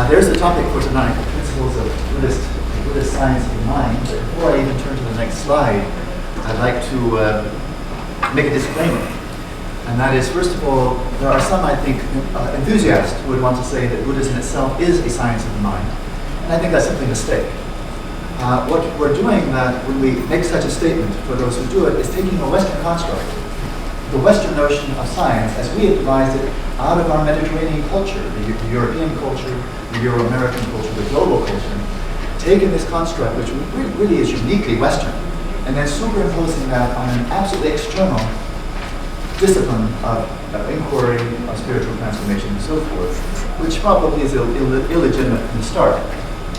There's the topic for tonight, the principles of Buddhist science of the mind. But before I even turn to the next slide, I'd like to make a disclaimer. And that is, first of all, there are some, I think, enthusiasts who would want to say that Buddhism itself is a science of the mind. And I think that's simply a mistake. What we're doing that when we make such a statement, for those who do it, is taking a Western construct, the Western notion of science as we have devised it out of our Mediterranean culture, the European culture, the Euro-American culture, the global culture, taking this construct, which really is uniquely Western, and then superimposing that on an absolutely external discipline of inquiry, of spiritual transformation, and so forth, which probably is illegitimate from the start.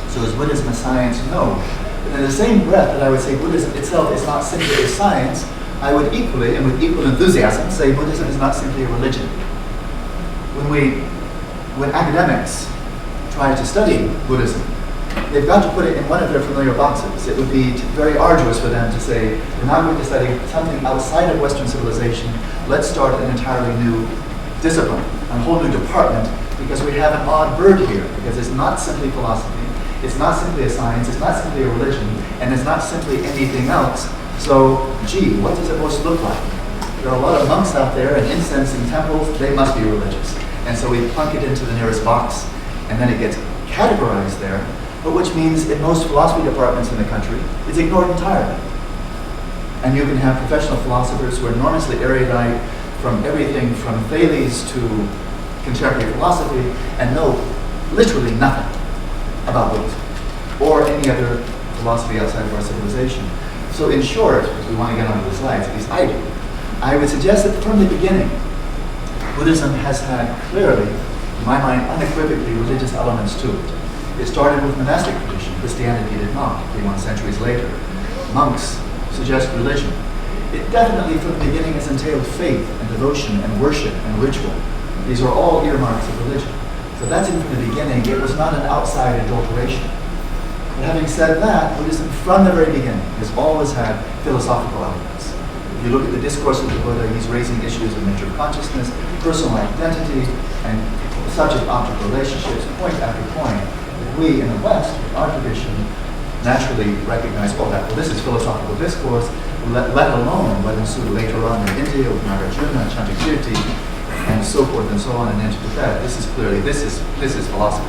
So is Buddhism a science? No. But in the same breath that I would say Buddhism itself is not simply a science, I would equally, and with equal enthusiasm, say Buddhism is not simply a religion. When academics try to study Buddhism, they've got to put it in one of their familiar boxes. It would be very arduous for them to say, we're now going to study something outside of Western civilization. Let's start an entirely new discipline, a whole new department, because we have an odd bird here, because it's not simply philosophy, it's not simply a science, it's not simply a religion, and it's not simply anything else. So, gee, what does it most look like? There are a lot of monks out there and incense in temples, they must be religious. And so we plunk it into the nearest box, and then it gets categorized there, but which means in most philosophy departments in the country, it's ignored entirely. And you can have professional philosophers who are enormously erudite from everything from Thales to contemporary philosophy and know literally nothing about Buddhism or any other philosophy outside of our civilization. So in short, if we want to get onto the slides, at least I do, I would suggest that from the beginning, Buddhism has had clearly, in my mind, unequivocally religious elements to it. It started with monastic tradition. Christianity did not, 31 centuries later. Monks suggest religion. It definitely, from the beginning, has entailed faith and devotion and worship and ritual. These are all earmarks of religion. So that's in from the beginning. It was not an outside adulteration. But having said that, Buddhism from the very beginning has always had philosophical elements. If you look at the discourse of the Buddha, he's raising issues of nature of consciousness, personal identity, and subject-object relationships, point after point. We in the West, in our tradition, naturally recognize, well, this is philosophical discourse, let alone what ensued later on in India with Nagarjuna and Chandrakirti, and so forth and so on, and into Tibet. This is philosophy.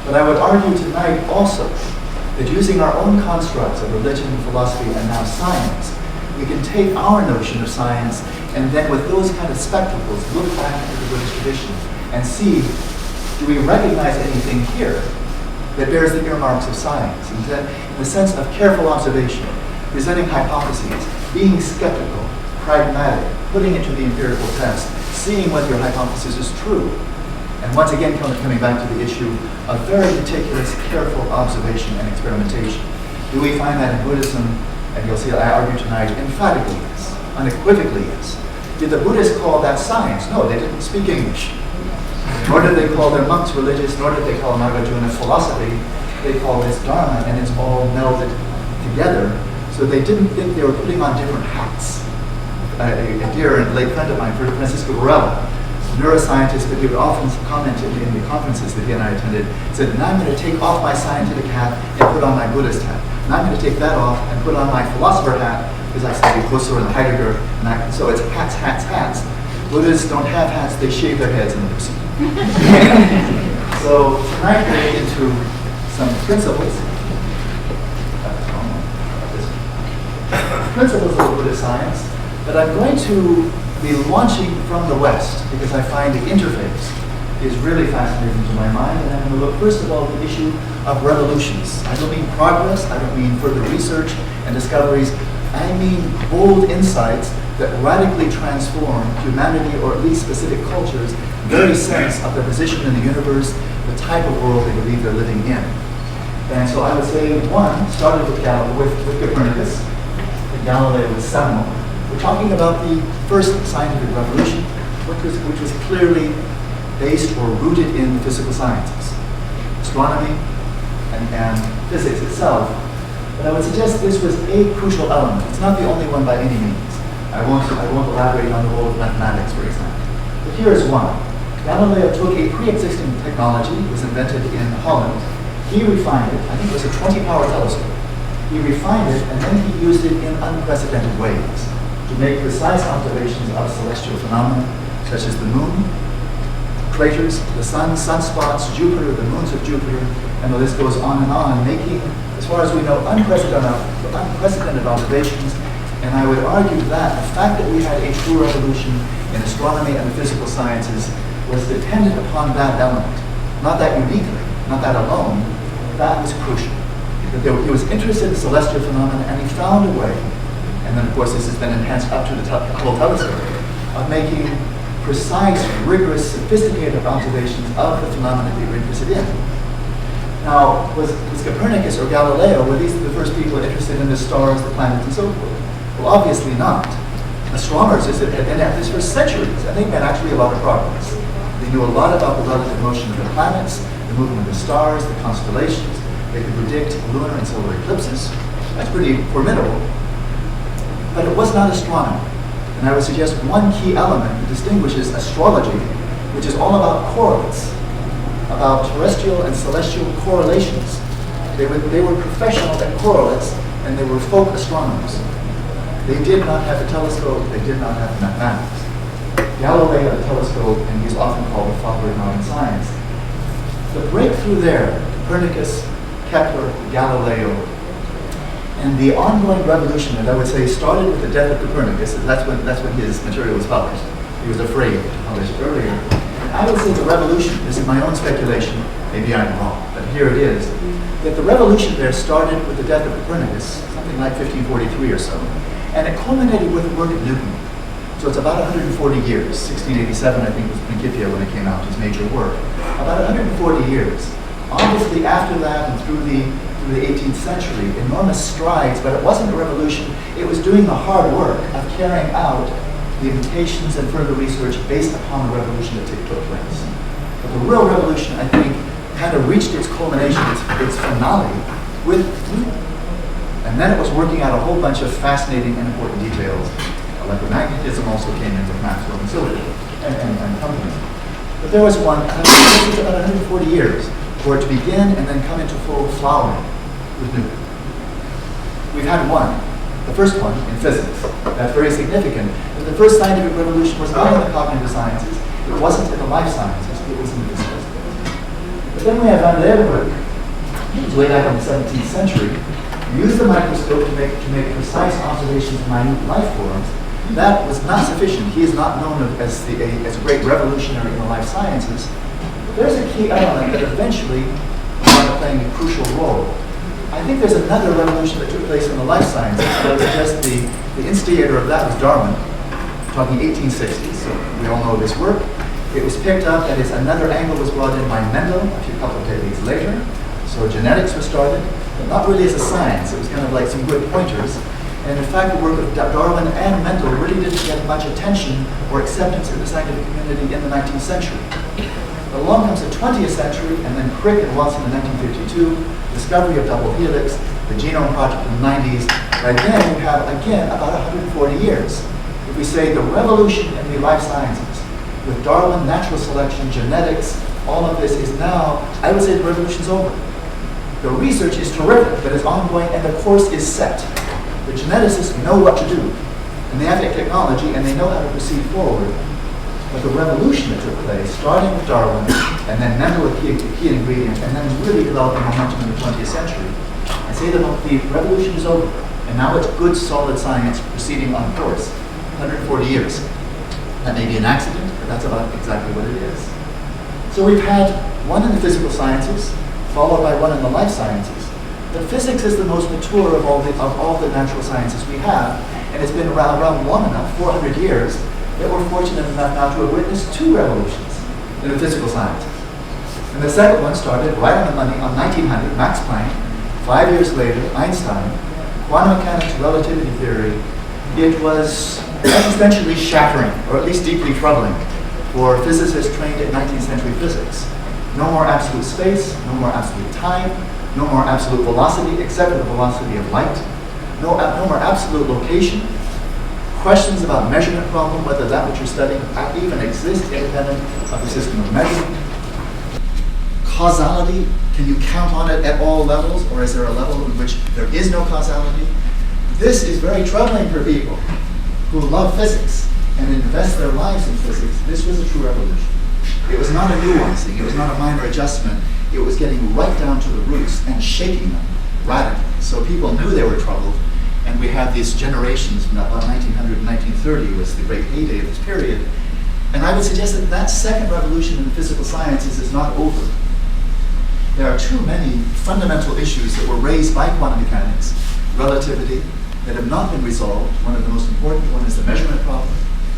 But I would argue tonight also that using our own constructs of religion, philosophy, and now science, we can take our notion of science and then with those kind of spectacles look back into the Buddhist tradition and see, do we recognize anything here that bears the earmarks of science? And then, in the sense of careful observation, presenting hypotheses, being skeptical, pragmatic, putting it to the empirical test, seeing whether your hypothesis is true. And once again, coming back to the issue of very meticulous, careful observation and experimentation. Do we find that in Buddhism? And you'll see I argue tonight, emphatically yes, unequivocally yes. Did the Buddhists call that science? No, they didn't speak English. Nor did they call their monks religious, nor did they call Nagarjuna philosophy. They called this Dharma, and it's all melded together. So they didn't think they were putting on different hats. A dear and late friend of mine, Francisco Varela, a neuroscientist that he would often comment in the conferences that he and I attended, said, now I'm going to take off my scientific hat and put on my Buddhist hat. Now I'm going to take that off and put on my philosopher hat, because I study Husserl and Heidegger, and so it's hats, hats, hats. Buddhists don't have hats, they shave their heads in the person. So tonight we're going into some principles. Principles of Buddhist science that I'm going to be launching from the West because I find the interface is really fascinating to my mind, and I'm going to look first of all at the issue of revolutions. I don't mean progress, I don't mean further research and discoveries, I mean bold insights that radically transform humanity, or at least specific cultures, very sense of their position in the universe, the type of world they believe they're living in. And so I would say one started with Copernicus, and Galileo was seminal. We're talking about the first scientific revolution, which was clearly based or rooted in the physical sciences, astronomy and physics itself. But I would suggest this was a crucial element. It's not the only one by any means. I won't elaborate on the role of mathematics, for example. But here is one. Galileo took a pre-existing technology, it was invented in Holland. He refined it, I think it was a 20-power telescope. He refined it and then he used it in unprecedented ways to make precise observations of celestial phenomena such as the moon, craters, the sun, sunspots, Jupiter, the moons of Jupiter, and the list goes on, making, as far as we know, unprecedented observations. And I would argue that the fact that we had a true revolution in astronomy and the physical sciences was dependent upon that element. Not that uniquely, not that alone, that was crucial. That he was interested in celestial phenomena and he found a way, and then of course this has been enhanced up to the Hubble telescope, of making precise, rigorous, sophisticated observations of the phenomena that we were interested in. Now, was Copernicus or Galileo, were these the first people interested in the stars, the planets, and so forth? Well, obviously not. Astronomers had been at this for centuries, and they made actually a lot of progress. They knew a lot about the relative motion of the planets, the movement of the stars, the constellations. They could predict lunar and solar eclipses. That's pretty formidable. But it was not astronomy. And I would suggest one key element that distinguishes astrology, which is all about correlates, about terrestrial and celestial correlations. They were professional at correlates, and they were folk astronomers. They did not have a telescope, they did not have mathematics. Galileo had a telescope, and he's often called the father of modern science. The breakthrough there, Copernicus, Kepler, Galileo, and the ongoing revolution that I would say started with the death of Copernicus. That's when his material was published. He was afraid to publish it earlier. And I would say the revolution, this is my own speculation, maybe I'm wrong, but here it is, that the revolution there started with the death of Copernicus, something like 1543 or so, and it culminated with the work of Newton. So it's about 140 years. 1687, I think, was Principia when it came out, his major work. About 140 years. Obviously, after that and through the 18th century, enormous strides, but it wasn't a revolution. It was doing the hard work of carrying out the implications and further research based upon the revolution that took place. But the real revolution, I think, kind of reached its culmination, its finale, with Newton. And then it was working out a whole bunch of fascinating and important details. Electromagnetism also came in with Maxwell and Silver and company. But there was one, it took about 140 years for it to begin and then come into full flowering with Newton. We've had one, the first one in physics. That's very significant. The first scientific revolution was not in the cognitive sciences, it wasn't in the life sciences, it was in the physical sciences. But then we have Van Leeuwenhoek, he was way back in the 17th century, used the microscope to make precise observations of minute life forms. That was not sufficient. He is not known as a great revolutionary in the life sciences. But there's a key element that eventually wound up playing a crucial role. I think there's another revolution that took place in the life sciences. I would suggest the instigator of that was Darwin, talking 1860s. So we all know this work. It was picked up, that is, another angle was brought in by Mendel a couple of decades later. So genetics was started, but not really as a science. It was kind of like some good pointers. And in fact, the work of Darwin and Mendel really didn't get much attention or acceptance in the scientific community in the 19th century. But along comes the 20th century, and then Crick and Watson in 1952, discovery of double helix, the genome project in the 90s. Right then, we have, again, about 140 years. If we say the revolution in the life sciences, with Darwin, natural selection, genetics, all of this is now, I would say the revolution's over. The research is terrific, but it's ongoing, and the course is set. The geneticists know what to do, and they have the technology, and they know how to proceed forward. But the revolution that took place, starting with Darwin, and then Mendel with key ingredients, and then really developing momentum in the 20th century, I say that the revolution is over, and now it's good, solid science proceeding on course. 140 years. That may be an accident, but that's about exactly what it is. So we've had one in the physical sciences, followed by one in the life sciences. But physics is the most mature of all the natural sciences we have, and it's been around long enough, 400 years, that we're fortunate enough now to have witnessed two revolutions in the physical sciences. And the second one started right on the money on 1900, Max Planck. 5 years later, Einstein, quantum mechanics, relativity theory. It was existentially shattering, or at least deeply troubling, for physicists trained in 19th century physics. No more absolute space, no more absolute time, no more absolute velocity except for the velocity of light, no more absolute location. questions about measurement problem, whether that which you're studying even exists independent of the system of measurement. Causality, can you count on it at all levels, or is there a level in which there is no causality? This is very troubling for people who love physics and invest their lives in physics. This was a true revolution. It was not a nuancing, it was not a minor adjustment, it was getting right down to the roots and shaking them radically. So people knew they were troubled, and we have these generations from about 1900 and 1930 was the great heyday of this period. And I would suggest that that second revolution in physical sciences is not over. There are too many fundamental issues that were raised by quantum mechanics, relativity, that have not been resolved. One of the most important one is the measurement problem.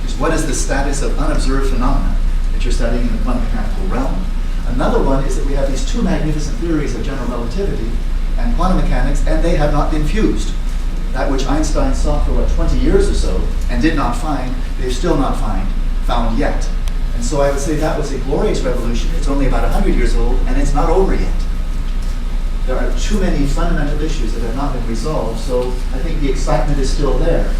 Is what is the status of unobserved phenomena that you're studying in the quantum mechanical realm? Another one is that we have these two magnificent theories of general relativity and quantum mechanics, and they have not been fused. That which Einstein sought for, 20 years or so, and did not find, they've still not found yet. And so I would say that was a glorious revolution. It's only about 100 years old, and it's not over yet. There are too many fundamental issues that have not been resolved, so I think the excitement is still there.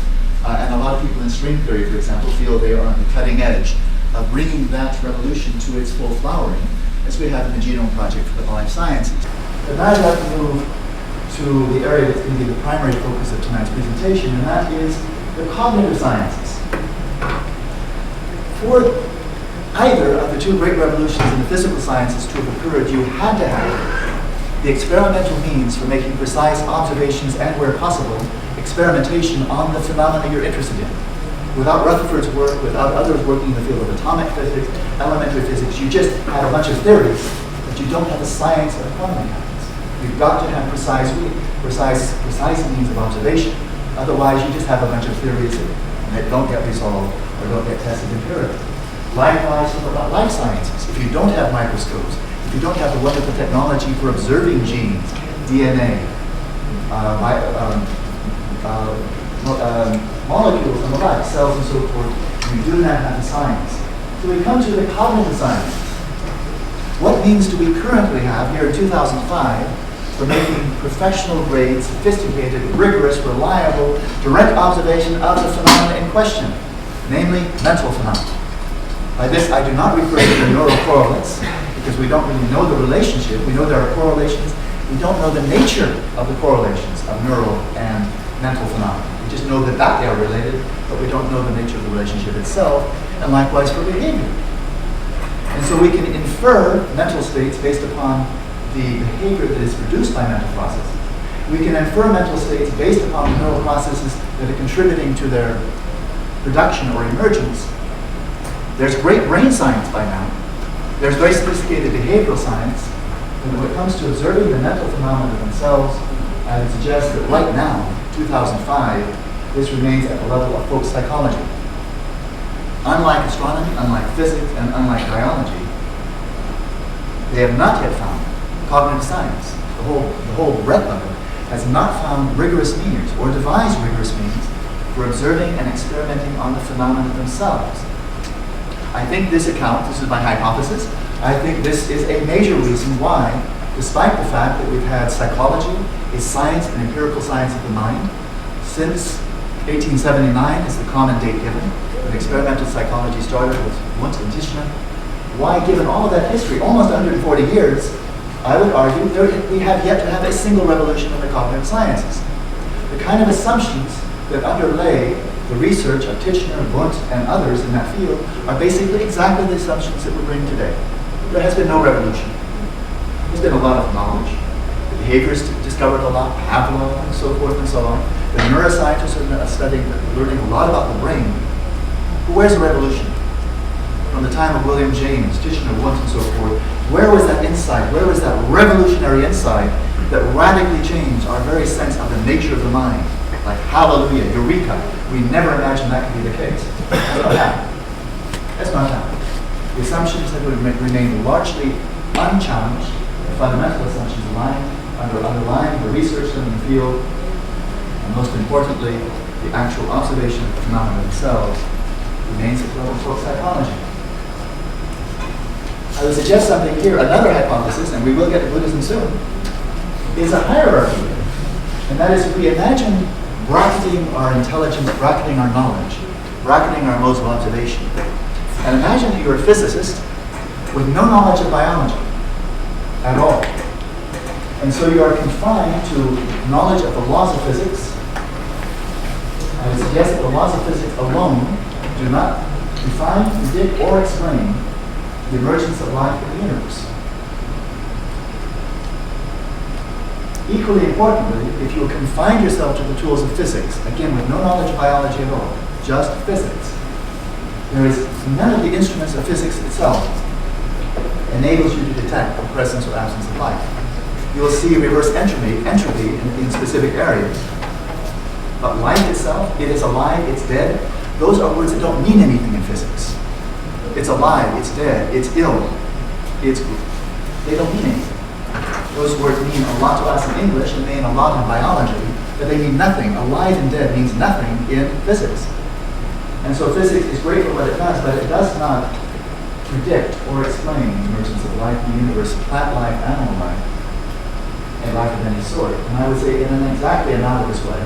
And a lot of people in string theory, for example, feel they are on the cutting edge of bringing that revolution to its full flowering, as we have in the Genome Project for the life sciences. But now I'd like to move to the area that's going to be the primary focus of tonight's presentation, and that is the cognitive sciences. For either of the two great revolutions in the physical sciences to have occurred, you had to have the experimental means for making precise observations and, where possible, experimentation on the phenomena you're interested in. Without Rutherford's work, without others working in the field of atomic physics, elementary physics, you just have a bunch of theories, but you don't have a science of quantum mechanics. You've got to have precise means of observation. Otherwise, you just have a bunch of theories that don't get resolved or don't get tested empirically. Likewise, about life sciences. If you don't have microscopes, if you don't have the wonderful technology for observing genes, DNA, molecules and the like, cells and so forth, you do not have the science. So we come to the cognitive sciences. What means do we currently have here in 2005 for making professional grade, sophisticated, rigorous, reliable, direct observation of the phenomena in question, namely mental phenomena? By this, I do not refer to the neural correlates, because we don't really know the relationship. We know there are correlations. We don't know the nature of the correlations of neural and mental phenomena. We just know that they are related, but we don't know the nature of the relationship itself, and likewise for behavior. And so we can infer mental states based upon the behavior that is produced by mental processes. We can infer mental states based upon the neural processes that are contributing to their production or emergence. There's great brain science by now. There's very sophisticated behavioral science. And when it comes to observing the mental phenomena themselves, I would suggest that right now, 2005, this remains at the level of folk psychology. Unlike astronomy, unlike physics, and unlike biology, they have not yet found cognitive science. The whole breadth of it has not found rigorous means or devised rigorous means for observing and experimenting on the phenomena themselves. I think this is my hypothesis, I think this is a major reason why, despite the fact that we've had psychology, a science, an empirical science of the mind, since 1879 is the common date given, when experimental psychology started with Wundt and Tishner. Why, given all of that history, almost 140 years, I would argue we have yet to have a single revolution in the cognitive sciences. The kind of assumptions that underlay the research of Tishner, Wundt, and others in that field are basically exactly the assumptions that we bring today. There has been no revolution. There's been a lot of knowledge. The behaviorists discovered a lot, Pavlov, and so forth and so on. The neuroscientists are learning a lot about the brain. But where's the revolution? From the time of William James, Tishner, Wundt, and so forth, where was that insight? Where was that revolutionary insight that radically changed our very sense of the nature of the mind? Like hallelujah, eureka. We never imagined that could be the case. That's not happened. That's not happened. The assumptions have remained largely unchallenged. The fundamental assumptions underlying the research done in the field, and most importantly, the actual observation of the phenomena themselves, remains at the level of folk psychology. I would suggest something here, another hypothesis, and we will get to Buddhism soon, is a hierarchy. And that is, if we imagine bracketing our intelligence, bracketing our knowledge, bracketing our modes of observation. And imagine that you're a physicist with no knowledge of biology at all. And so you are confined to knowledge of the laws of physics. I would suggest that the laws of physics alone do not define, predict, or explain the emergence of life in the universe. Equally importantly, if you confine yourself to the tools of physics, again with no knowledge of biology at all, just physics, there is none of the instruments of physics itself enables you to detect the presence or absence of life. You will see reverse entropy in specific areas. But life itself, it is alive, it's dead, those are words that don't mean anything in physics. It's alive, it's dead, it's ill, they don't mean anything. Those words mean a lot to us in English and mean a lot in biology, but they mean nothing. Alive and dead means nothing in physics. And so physics is great for what it does, but it does not predict or explain the emergence of life in the universe, plant life, animal life, and life of any sort. And I would say in an exactly analogous way,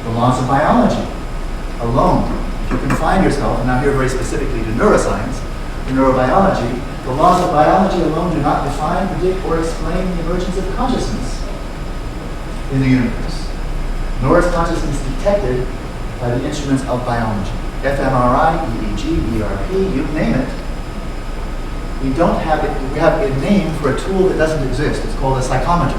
the laws of biology alone, if you confine yourself, and now here very specifically to neuroscience, to neurobiology, the laws of biology alone do not define, predict, or explain the emergence of consciousness in the universe, nor is consciousness detected by the instruments of biology. fMRI, EEG, ERP, you name it. We have a name for a tool that doesn't exist. It's called a psychometer.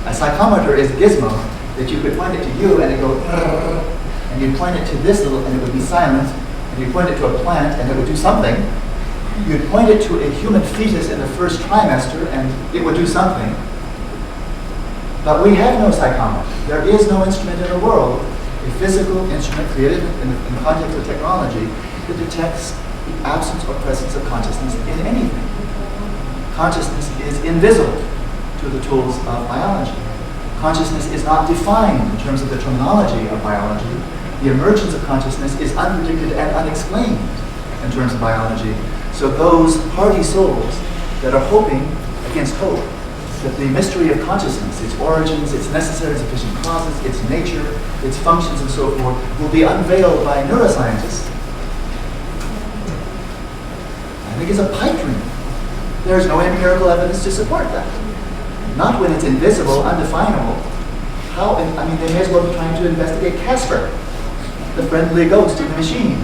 A psychometer is a gizmo that you could point it to you and it goes, and you point it to this little and it would be silent, and you point it to a plant and it would do something. You'd point it to a human fetus in the first trimester and it would do something. But we have no psychometer. There is no instrument in the world, a physical instrument created in the context of technology, that detects the absence or presence of consciousness in anything. Consciousness is invisible to the tools of biology. Consciousness is not defined in terms of the terminology of biology. The emergence of consciousness is unpredicted and unexplained in terms of biology. So those hardy souls that are hoping against hope that the mystery of consciousness, its origins, its necessary and sufficient causes, its nature, its functions, and so forth, will be unveiled by neuroscientists, I think is a pipe dream. There is no empirical evidence to support that. Not when it's invisible, undefinable. They may as well be trying to investigate Casper, the friendly ghost in the machine.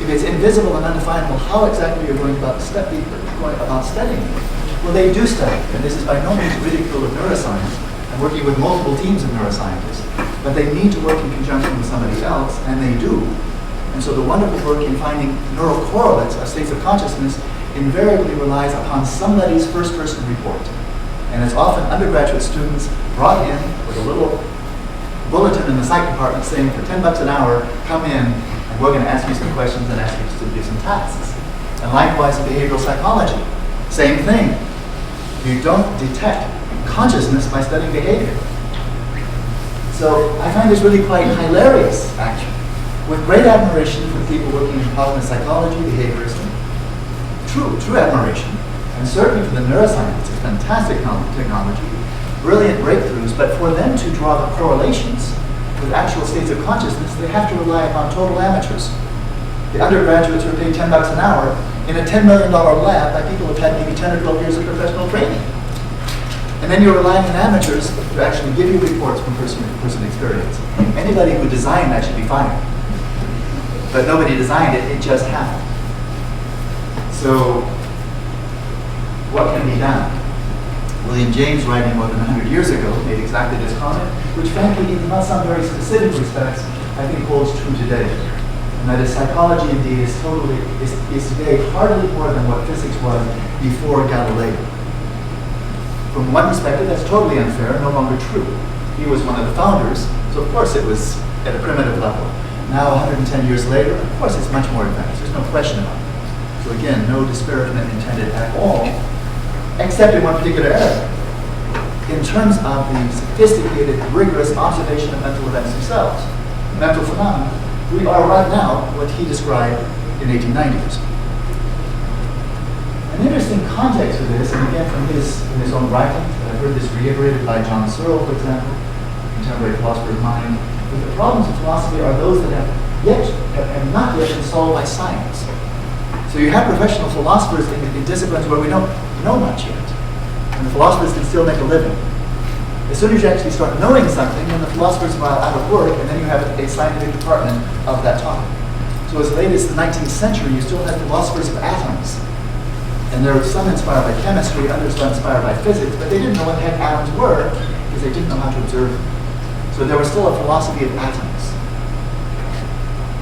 If it's invisible and undefinable, how exactly are you going about studying it? Well, they do study, and this is by no means ridicule of neuroscience. I'm working with multiple teams of neuroscientists, but they need to work in conjunction with somebody else, and they do. And so the wonderful work in finding neural correlates of states of consciousness invariably relies upon somebody's first-person report. And it's often undergraduate students brought in with a little bulletin in the psych department saying, for $10 an hour, come in, and we're going to ask you some questions and ask you to do some tasks. And likewise in behavioral psychology, same thing. You don't detect consciousness by studying behavior. So I find this really quite hilarious, actually. With great admiration for the people working in cognitive psychology, behaviorism, true admiration, and certainly for the neuroscience, it's fantastic technology, brilliant breakthroughs, but for them to draw the correlations with actual states of consciousness, they have to rely upon total amateurs. The undergraduates are paid $10 an hour in a $10 million lab by people who've had maybe 10 or 12 years of professional training. And then you're relying on amateurs to actually give you reports from person experience. Anybody who designed that should be fired. But nobody designed it, it just happened. So, what can be done? William James, writing more than 100 years ago, made exactly this comment, which frankly, in not some very specific respects, I think holds true today. And that is, psychology indeed is today hardly more than what physics was before Galileo. From one perspective, that's totally unfair, no longer true. He was one of the founders, so of course it was at a primitive level. Now, 110 years later, of course it's much more advanced, there's no question about it. So again, no disparagement intended at all, except in one particular area. In terms of the sophisticated, rigorous observation of mental events themselves, mental phenomena, we are right now what he described in 1890s. An interesting context for this, and again from his own writing, I've heard this reiterated by John Searle, for example, contemporary philosopher of mind, But the problems of philosophy are those that have not yet been solved by science. So you have professional philosophers in disciplines where we don't know much yet. And the philosophers can still make a living. As soon as you actually start knowing something, then the philosophers are out of work, and then you have a scientific department of that topic. So as late as the 19th century, you still had philosophers of atoms. And there were some inspired by chemistry, others were inspired by physics, but they didn't know what the heck atoms were because they didn't know how to observe them. So there was still a philosophy of atoms.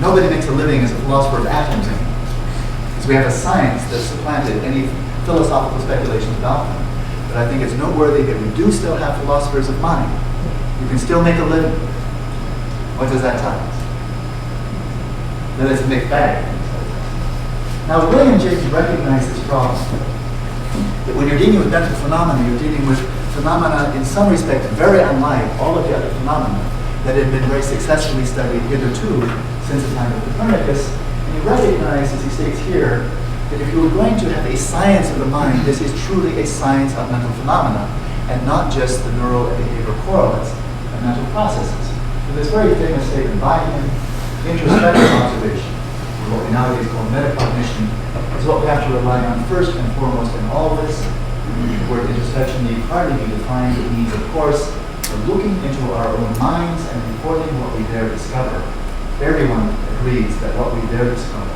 Nobody makes a living as a philosopher of atoms anymore, because we have a science that supplanted any philosophical speculations about them. But I think it's noteworthy that we do still have philosophers of mind. You can still make a living. What does that tell us? That it's a mixed bag. Now, William James recognized this problem. That when you're dealing with mental phenomena, you're dealing with phenomena in some respect very unlike all of the other phenomena that had been very successfully studied hitherto since the time of Copernicus. And he recognized, as he states here, that if you were going to have a science of the mind, this is truly a science of mental phenomena, and not just the neural and behavioral correlates of mental processes. So this very famous statement by him, introspective observation, or what we nowadays call metacognition, is what we have to rely on first and foremost in all of this. The word introspection need hardly be defined. It means, of course, we're looking into our own minds and reporting what we dare discover. Everyone agrees that what we dare discover,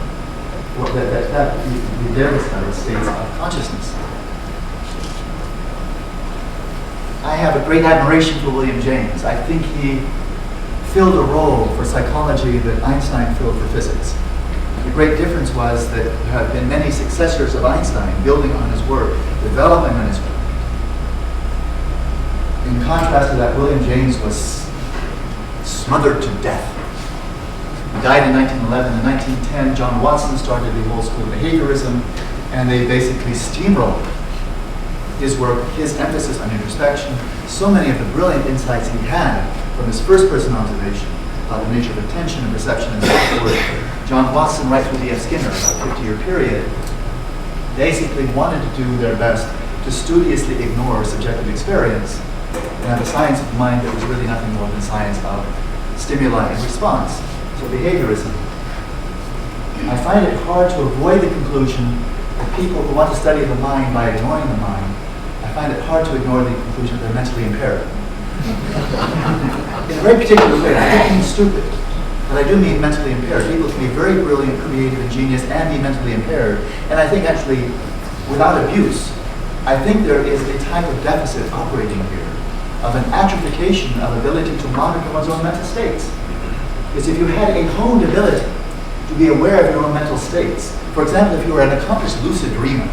that we dare discover states of consciousness. I have a great admiration for William James. I think he filled a role for psychology that Einstein filled for physics. The great difference was that there have been many successors of Einstein building on his work, developing on his work. In contrast to that, William James was smothered to death. He died in 1911. In 1910, John Watson started the whole school of behaviorism, and they basically steamrolled his work, his emphasis on introspection, so many of the brilliant insights he had from his first-person observation about the nature of attention and perception and so forth. John Watson, right through D.F. Skinner, about a 50-year period, basically wanted to do their best to studiously ignore subjective experience and have a science of mind that was really nothing more than science of stimuli and response. So behaviorism. I find it hard to avoid the conclusion that people who want to study the mind by ignoring the mind, I find it hard to ignore the conclusion that they're mentally impaired. In a very particular way, I don't mean stupid, but I do mean mentally impaired. People can be very brilliant, creative, ingenious, and be mentally impaired. And I think actually, without abuse, I think there is a type of deficit operating here, of an atrophication of ability to monitor one's own mental states. Because if you had a honed ability to be aware of your own mental states, for example, if you were an accomplished lucid dreamer,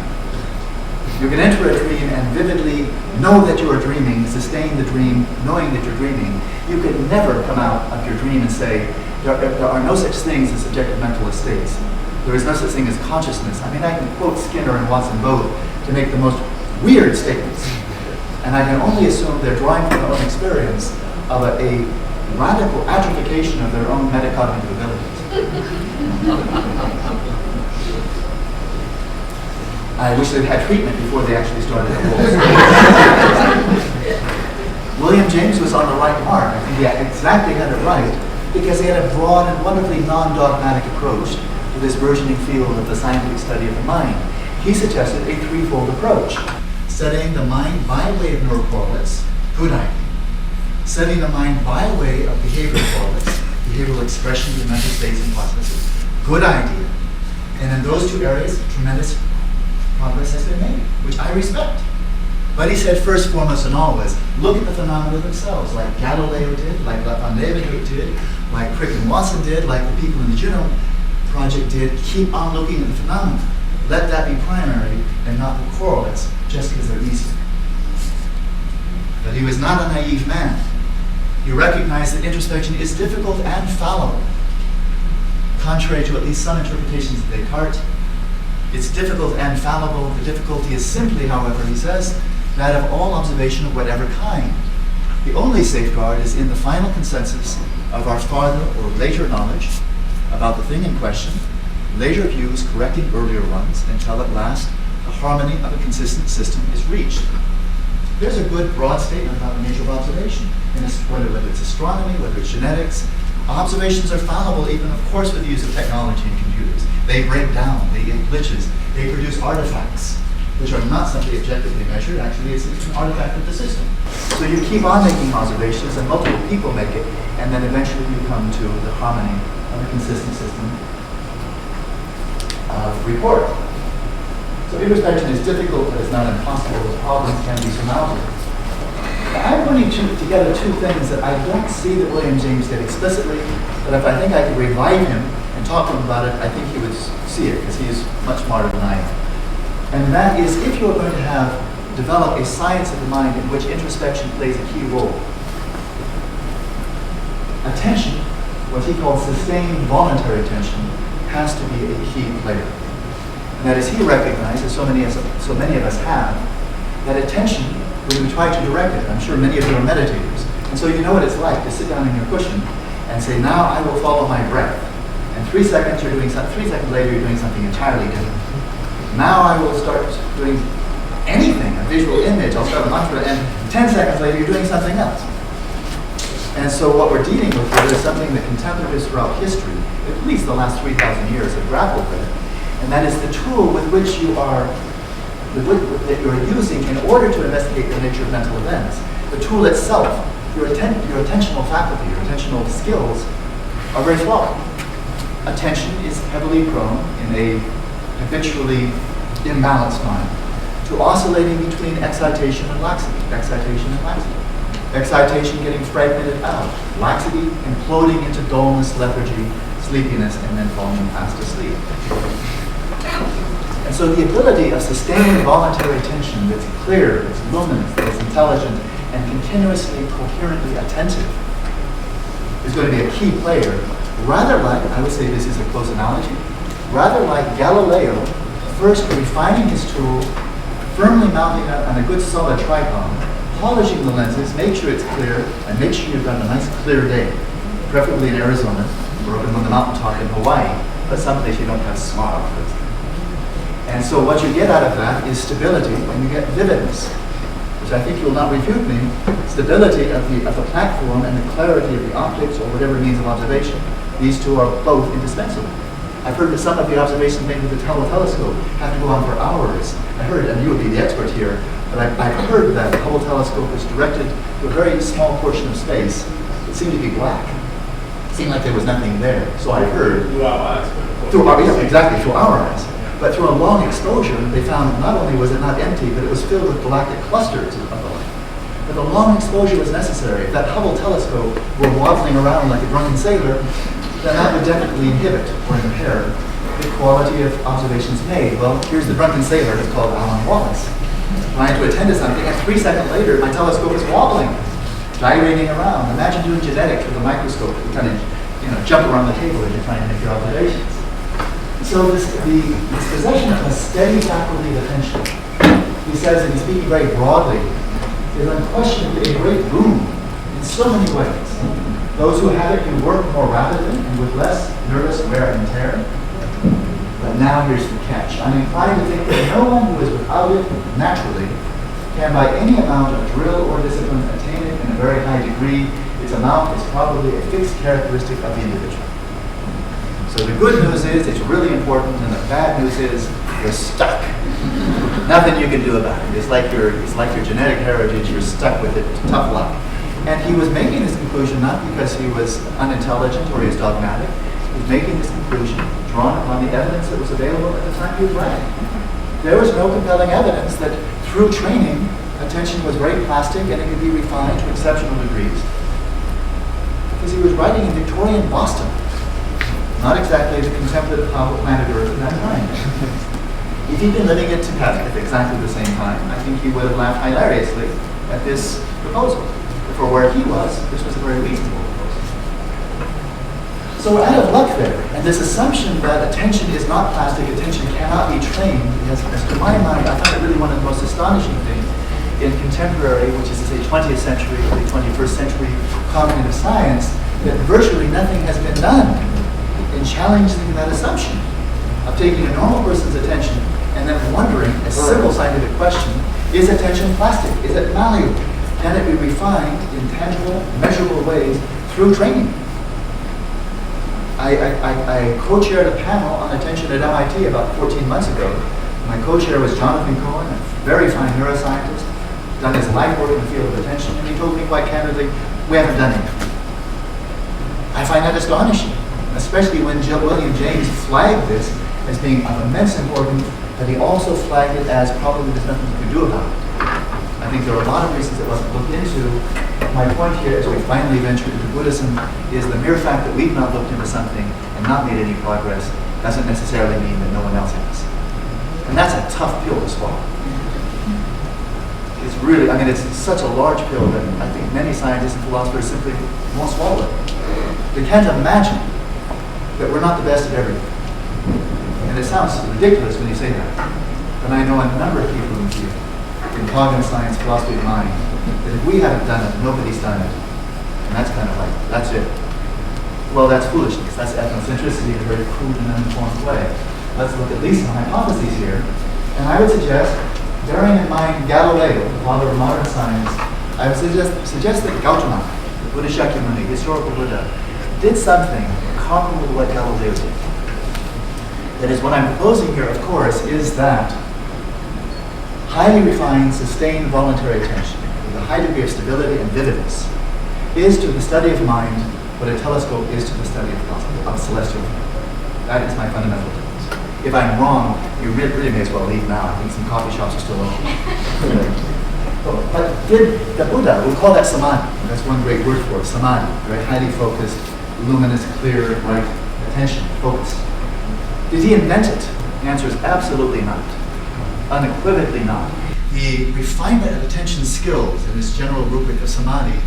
you can enter a dream and vividly know that you are dreaming, sustain the dream, knowing that you're dreaming. You could never come out of your dream and say, there are no such things as subjective mental states. There is no such thing as consciousness. I mean, I can quote Skinner and Watson both to make the most weird statements. And I can only assume they're drawing from their own experience of a radical atrophication of their own metacognitive abilities. I wish they'd had treatment before they actually started the course. William James was on the right mark. I think he exactly had it right, because he had a broad and wonderfully non-dogmatic approach to this burgeoning field of the scientific study of the mind. He suggested a threefold approach. Studying the mind by way of neural correlates, good idea. Studying the mind by way of behavioral correlates, behavioral expressions of mental states and processes, good idea. And in those two areas, tremendous progress has been made, which I respect. But he said first, foremost, and always, look at the phenomena themselves, like Galileo did, like Van Leeuwenhoek did, like Crick and Watson did, like the people in the Genome Project did. Keep on looking at the phenomena. Let that be primary and not the correlates, just because they're easier. But he was not a naive man. He recognized that introspection is difficult and fallible. Contrary to at least some interpretations of Descartes, it's difficult and fallible. The difficulty is simply, however, he says, that of all observation of whatever kind. The only safeguard is in the final consensus of our farther or later knowledge about the thing in question, later views correcting earlier ones, until at last the harmony of a consistent system is reached. there's a good broad statement about the nature of observation. Whether it's astronomy, whether it's genetics, observations are fallible, even of course with the use of technology and computers. They break down, they get glitches, they produce artifacts, which are not simply objectively measured. Actually, it's an artifact of the system. So you keep on making observations, and multiple people make it, and then eventually you come to the harmony of a consistent system of report. So introspection is difficult, but it's not impossible. The problems can be surmounted. I'm putting together two things that I don't see that William James did explicitly, but if I think I could revive him and talk to him about it, I think he would see it, because he's much smarter than I am. And that is, if you're going to develop a science of the mind in which introspection plays a key role, attention, what he called sustained voluntary attention, has to be a key player. And that is, he recognized, as so many of us have, that attention, when we try to direct it, I'm sure many of you are meditators, and so you know what it's like to sit down in your cushion and say, now I will follow my breath. And 3 seconds later you're doing something entirely different. Now I will start doing anything, a visual image, I'll start a mantra, and 10 seconds later you're doing something else. And so what we're dealing with here is something that contemplatives throughout history, at least the last 3,000 years, have grappled with, and that is the tool with which that you're using in order to investigate the nature of mental events. The tool itself, your attentional faculty, your attentional skills, are very flawed. Attention is heavily prone in a habitually imbalanced mind to oscillating between excitation and laxity, excitation and laxity. Excitation getting fragmented out, laxity imploding into dullness, lethargy, sleepiness, and then falling fast asleep. And so the ability of sustaining voluntary attention that's clear, that's luminous, that's intelligent, and continuously, coherently attentive is going to be a key player. Rather like, I would say this is a close analogy, rather like Galileo first refining his tool, firmly mounting it on a good solid tripod, polishing the lenses, make sure it's clear, and make sure you've got a nice clear day, preferably in Arizona, or up on the mountaintop in Hawaii, but someplace you don't have smog, for example. And so what you get out of that is stability, and you get vividness, which I think you will not refute me, stability of the platform and the clarity of the optics or whatever means of observation. These two are both indispensable. I've heard that some of the observations made with the Hubble telescope have to go on for hours. I heard, and you would be the expert here, but I've heard that the Hubble telescope is directed to a very small portion of space that seemed to be black. It seemed like there was nothing there. So I heard. Through our eyes. Through our eyes. But through a long exposure, they found not only was it not empty, but it was filled with galactic clusters of the light. But the long exposure was necessary. If that Hubble telescope were waddling around like a drunken sailor, then that would definitely inhibit or impair the quality of observations made. Well, here's the drunken sailor, it's called Alan Wallace, trying to attend to something, and 3 seconds later, my telescope is wobbling, gyrating around. Imagine doing genetics with a microscope. You kind of, jump around the table as you're trying to make your observations. So the possession of a steady faculty of attention, he says, and he's speaking very broadly, is unquestionably a great boon in so many ways. Those who have it can work more rapidly and with less nervous wear and tear. But now here's the catch. I'm inclined to think that no one who is without it naturally can by any amount of drill or discipline attain it in a very high degree. Its amount is probably a fixed characteristic of the individual. So the good news is it's really important, and the bad news is you're stuck. Nothing you can do about it. It's like your genetic heritage, you're stuck with it, tough luck. And he was making this conclusion not because he was unintelligent or he was dogmatic. He was making this conclusion drawn upon the evidence that was available at the time he was writing. There was no compelling evidence that through training, attention was very plastic and it could be refined to exceptional degrees. Because he was writing in Victorian Boston, not exactly the contemplative planet Earth at that time. If he'd been living in Tibet at exactly the same time, I think he would have laughed hilariously at this proposal. For where he was, this was a very reasonable proposal. So we're out of luck there. And this assumption that attention is not plastic, attention cannot be trained, has, to my mind, I find it really one of the most astonishing things in contemporary, which is to say 20th century, early 21st century cognitive science, that virtually nothing has been done in challenging that assumption of taking a normal person's attention and then wondering, a simple scientific question, Is attention plastic? Is it malleable? Can it be refined in tangible, measurable ways through training? I co-chaired a panel on attention at MIT about 14 months ago. My co-chair was Jonathan Cohen, a very fine neuroscientist, done his life work in the field of attention, and he told me quite candidly, we haven't done it. I find that astonishing, especially when William James flagged this as being of immense importance, but he also flagged it as probably there's nothing you can do about it. I think there are a lot of reasons it wasn't looked into. My point here, as we finally venture into Buddhism, is the mere fact that we've not looked into something and not made any progress doesn't necessarily mean that no one else has. And that's a tough pill to swallow. It's really, I mean, it's such a large pill that I think many scientists and philosophers simply won't swallow it. They can't imagine that we're not the best at everything. And it sounds ridiculous when you say that. But I know a number of people in the field, in cognitive science, philosophy of mind, that if we haven't done it, nobody's done it. And that's kind of like, that's it. Well, that's foolishness. That's ethnocentricity in a very crude and uninformed way. Let's look at least some hypotheses here. And I would suggest, bearing in mind Galileo, the father of modern science, I would suggest that Gautama, the Buddhist Shakyamuni, historical Buddha, did something comparable to what Galileo did. That is, what I'm proposing here, of course, is that highly refined, sustained voluntary attention, with a high degree of stability and vividness, is to the study of mind what a telescope is to the study of celestial phenomena. That is my fundamental premise. If I'm wrong, you really may as well leave now. I think some coffee shops are still open. But did the Buddha, we'll call that samadhi. That's one great word for it, samadhi, very highly focused, luminous, clear, bright attention, focus. Did he invent it? The answer is absolutely not. Unequivocally not. The refinement of attention skills in this general rubric of samadhi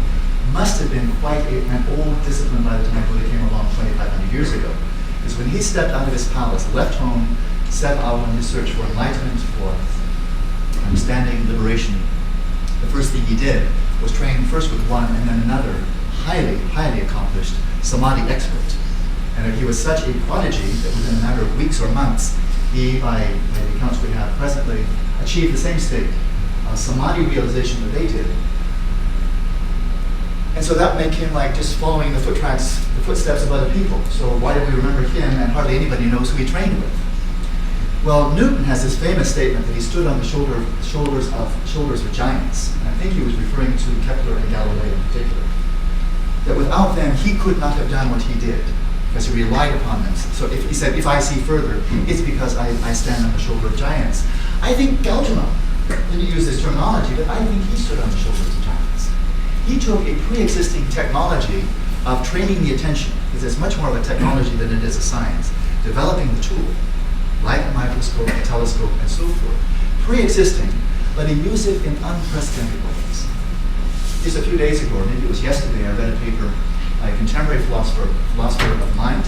must have been quite an old discipline by the time Buddha came along 2,500 years ago. Because when he stepped out of his palace, left home, set out on his search for enlightenment, for understanding, liberation, the first thing he did was train first with one and then another highly, highly accomplished samadhi expert. And he was such a prodigy that within a matter of weeks or months, he, by the accounts we have presently, achieved the same state of samadhi realization that they did. And so that made him like just following the footsteps of other people. So why do we remember him and hardly anybody knows who he trained with? Well, Newton has this famous statement that he stood on the shoulders of giants. And I think he was referring to Kepler and Galileo in particular. That without them, he could not have done what he did, because he relied upon them. So if he said, if I see further, it's because I stand on the shoulder of giants. I think Gautama didn't use this terminology, but I think he stood on the shoulders of giants. He took a pre-existing technology of training the attention, because it's much more of a technology than it is a science, developing the tool, like a microscope, a telescope, and so forth. Pre-existing, but he used it in unprecedented ways. Just a few days ago, or maybe it was yesterday, I read a paper by a contemporary philosopher of mind,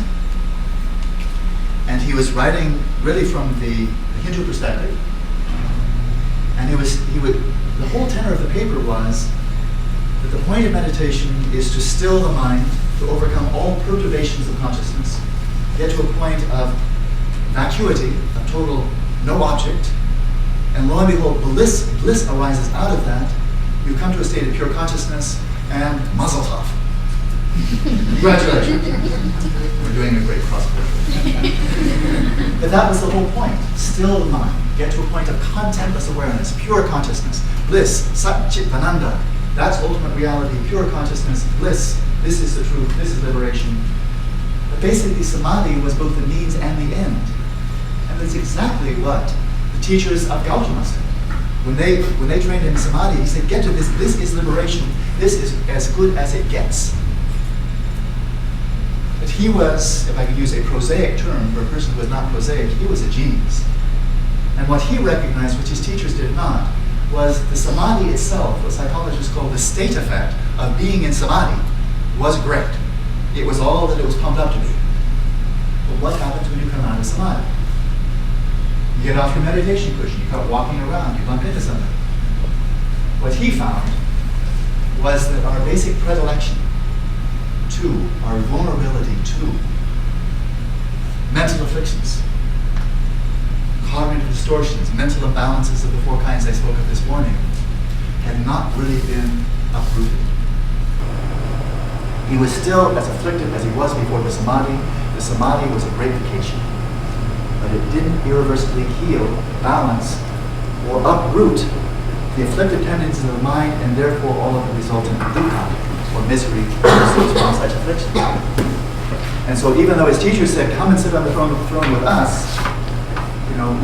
and he was writing really from the Hindu perspective. And the whole tenor of the paper was that the point of meditation is to still the mind, to overcome all perturbations of consciousness, get to a point of vacuity, of total no object, and lo and behold, bliss arises out of that. You come to a state of pure consciousness, and mazel tov. Congratulations. We're doing a great cross-cultural. But that was the whole point. Still the mind. Get to a point of contemptless awareness, pure consciousness, bliss, sat chit ananda. That's ultimate reality, pure consciousness, bliss. This is the truth, this is liberation. But basically, samadhi was both the means and the end. And that's exactly what the teachers of Gautama said. When they trained in samadhi, he said, get to this is liberation, this is as good as it gets. But he was, if I could use a prosaic term for a person who was not prosaic, he was a genius. And what he recognized, which his teachers did not, was the samadhi itself, what psychologists call the state effect of being in samadhi, was great. It was all that it was pumped up to be. But what happens when you come out of samadhi? You get off your meditation cushion, you start walking around, you bump into something. What he found was that our basic predilection to, our vulnerability to mental afflictions, cognitive distortions, distortions, mental imbalances of the four kinds I spoke of this morning, had not really been uprooted. He was still as afflicted as he was before the samadhi. The samadhi was a great vacation, but it didn't irreversibly heal, balance, or uproot the afflictive tendencies of the mind, and therefore all of the resultant dukkha, or misery, from such affliction. And so even though his teacher said, come and sit on the throne with us,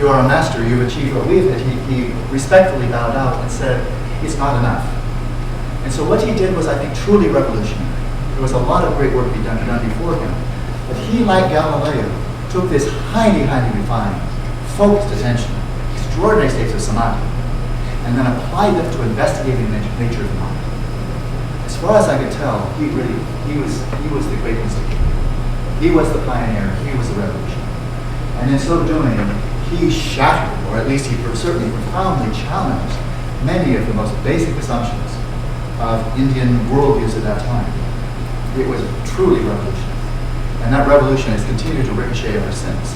you are a master, you've achieved what we've achieved, he respectfully bowed out and said, it's not enough. And so what he did was, I think, truly revolutionary. There was a lot of great work being done before him. But he, like Galileo, took this highly, highly refined, focused attention, extraordinary states of samadhi, and then applied them to investigating the nature of the mind. As far as I could tell, he was the great instigator. He was the pioneer. He was the revolution. And in so doing, he shattered, or at least he certainly profoundly challenged, many of the most basic assumptions of Indian worldviews at that time. It was truly revolutionary. And that revolution has continued to ricochet ever since.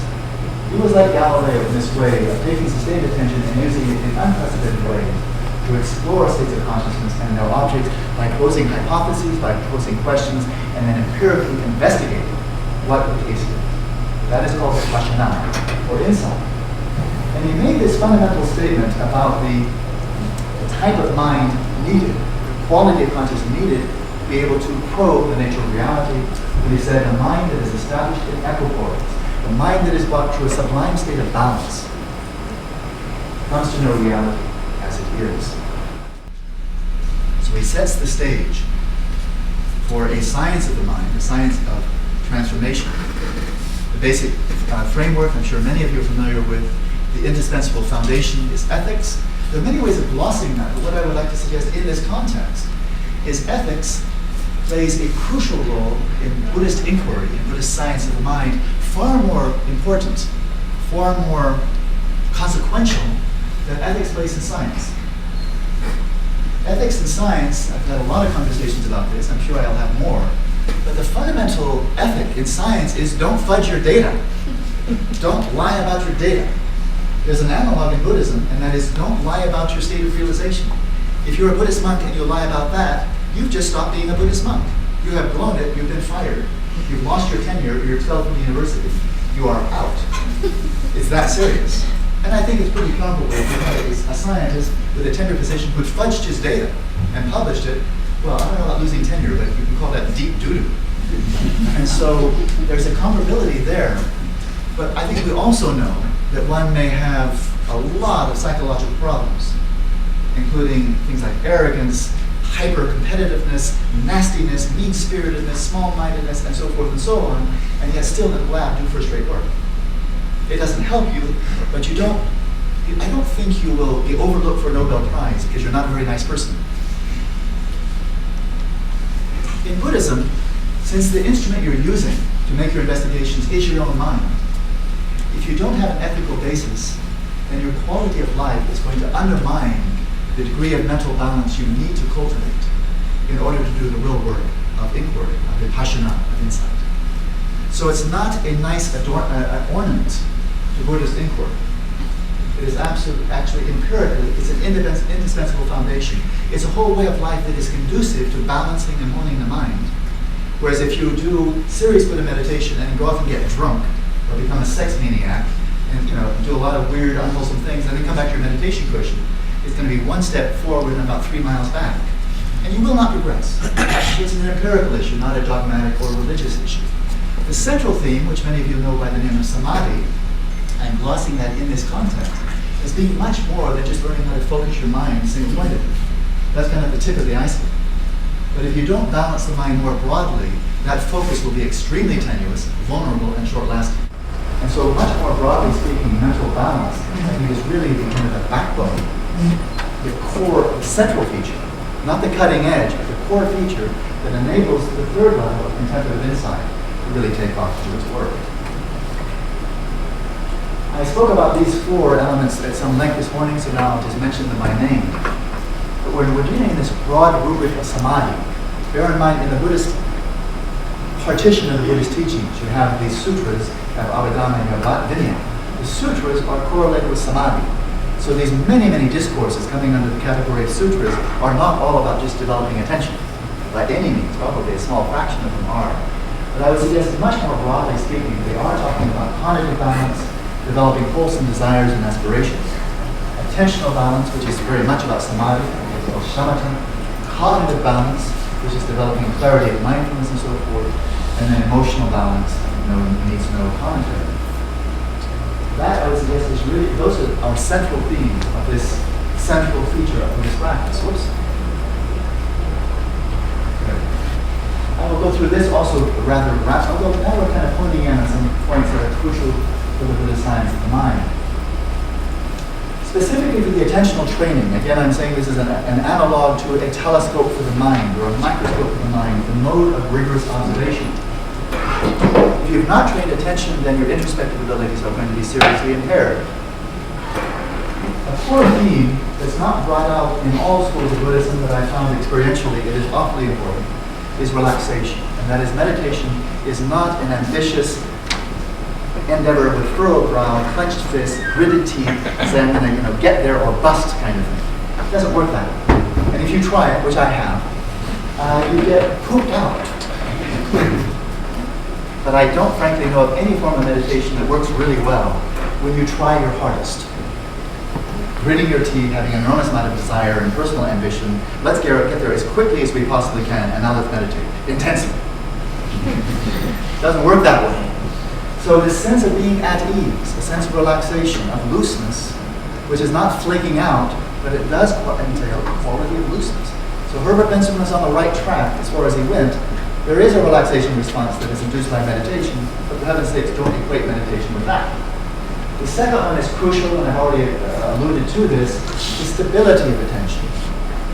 He was like Galileo in this way of taking sustained attention and using it in unprecedented ways to explore states of consciousness and their objects by posing hypotheses, by posing questions, and then empirically investigating what the case is. That is called vipassana, or insight. And he made this fundamental statement about the type of mind needed, the quality of consciousness needed to be able to probe the nature of reality. And he said, a mind that is established in equipoise, a mind that is brought to a sublime state of balance, comes to know reality as it is. So he sets the stage for a science of the mind, a science of transformation. The basic framework, I'm sure many of you are familiar with, the indispensable foundation is ethics. There are many ways of glossing that, but what I would like to suggest in this context is ethics plays a crucial role in Buddhist inquiry, in Buddhist science of the mind, far more important, far more consequential than ethics plays in science. Ethics in science, I've had a lot of conversations about this, I'm sure I'll have more, but the fundamental ethic in science is don't fudge your data. Don't lie about your data. There's an analog in Buddhism, and that is don't lie about your state of realization. If you're a Buddhist monk and you lie about that, you've just stopped being a Buddhist monk. You have blown it, you've been fired. You've lost your tenure, you're expelled from the university. You are out. It's that serious. And I think it's pretty comparable if you had a scientist with a tenure position who fudged his data and published it. Well, I don't know about losing tenure, but you can call that deep doo-doo. And so there's a comparability there. But I think we also know that one may have a lot of psychological problems, including things like arrogance, hyper-competitiveness, nastiness, mean-spiritedness, small-mindedness, and so forth and so on, and yet still in the lab do first-rate work. It doesn't help you, but I don't think you will be overlooked for a Nobel Prize because you're not a very nice person. In Buddhism, since the instrument you're using to make your investigations is your own mind, if you don't have an ethical basis, then your quality of life is going to undermine the degree of mental balance you need to cultivate in order to do the real work of inquiry, of vipassana, of insight. So it's not a nice ornament to Buddhist inquiry. It is actually empirically, it's an indispensable foundation. It's a whole way of life that is conducive to balancing and honing the mind. Whereas if you do serious Buddha meditation and go off and get drunk, or become a sex maniac, and do a lot of weird, unwholesome things, and then come back to your meditation cushion, it's going to be one step forward and about 3 miles back. And you will not progress. It's an empirical issue, not a dogmatic or religious issue. The central theme, which many of you know by the name of samadhi, I'm glossing that in this context, as being much more than just learning how to focus your mind single-pointedly. That's kind of the tip of the iceberg. But if you don't balance the mind more broadly, that focus will be extremely tenuous, vulnerable, and short-lasting. And so much more broadly speaking, mental balance, I think, is really the kind of the backbone, the core, the central feature, not the cutting edge, but the core feature that enables the third level of contemplative insight to really take off to its work. I spoke about these 4 elements at some length this morning, so now I'll just mention them by name. But when we're dealing in this broad rubric of samadhi, bear in mind in the Buddhist partition of the Buddhist teachings, you have these sutras, you have Abhidhamma and you have Vinaya. The sutras are correlated with samadhi. So these many, many discourses coming under the category of sutras are not all about just developing attention. By any means, probably a small fraction of them are. But I would suggest, much more broadly speaking, they are talking about cognitive balance, developing wholesome desires and aspirations, attentional balance, which is very much about samadhi, or shamatha, cognitive balance, which is developing clarity of mindfulness and so forth, and then emotional balance, needs no commentary. That, I would suggest, is really, those are our central themes of this central feature of Buddhist practice. Whoops. I will go through this also rather rapidly, although now we're kind of honing in on some points that are crucial for the Buddhist science of the mind. Specifically for the attentional training, again I'm saying this is an analog to a telescope for the mind, or a microscope for the mind, the mode of rigorous observation. If you have not trained attention, then your introspective abilities are going to be seriously impaired. A core theme that's not brought out in all schools of Buddhism that I found experientially, it is awfully important, is relaxation. And that is, meditation is not an ambitious endeavor with furrowed brow, clenched fists, gritted teeth, saying I'm going to get there or bust kind of thing. It doesn't work that way. And if you try it, which I have, you get pooped out. But I don't frankly know of any form of meditation that works really well when you try your hardest. Gritting your teeth, having an enormous amount of desire and personal ambition. Let's get there as quickly as we possibly can, and now let's meditate intensely. It doesn't work that way. So this sense of being at ease, a sense of relaxation, of looseness, which is not flaking out, but it does entail the quality of looseness. So Herbert Benson was on the right track as far as he went. There is a relaxation response that is induced by meditation, but for heaven's sakes, don't equate meditation with that. The second one is crucial, and I've already alluded to this, the stability of attention,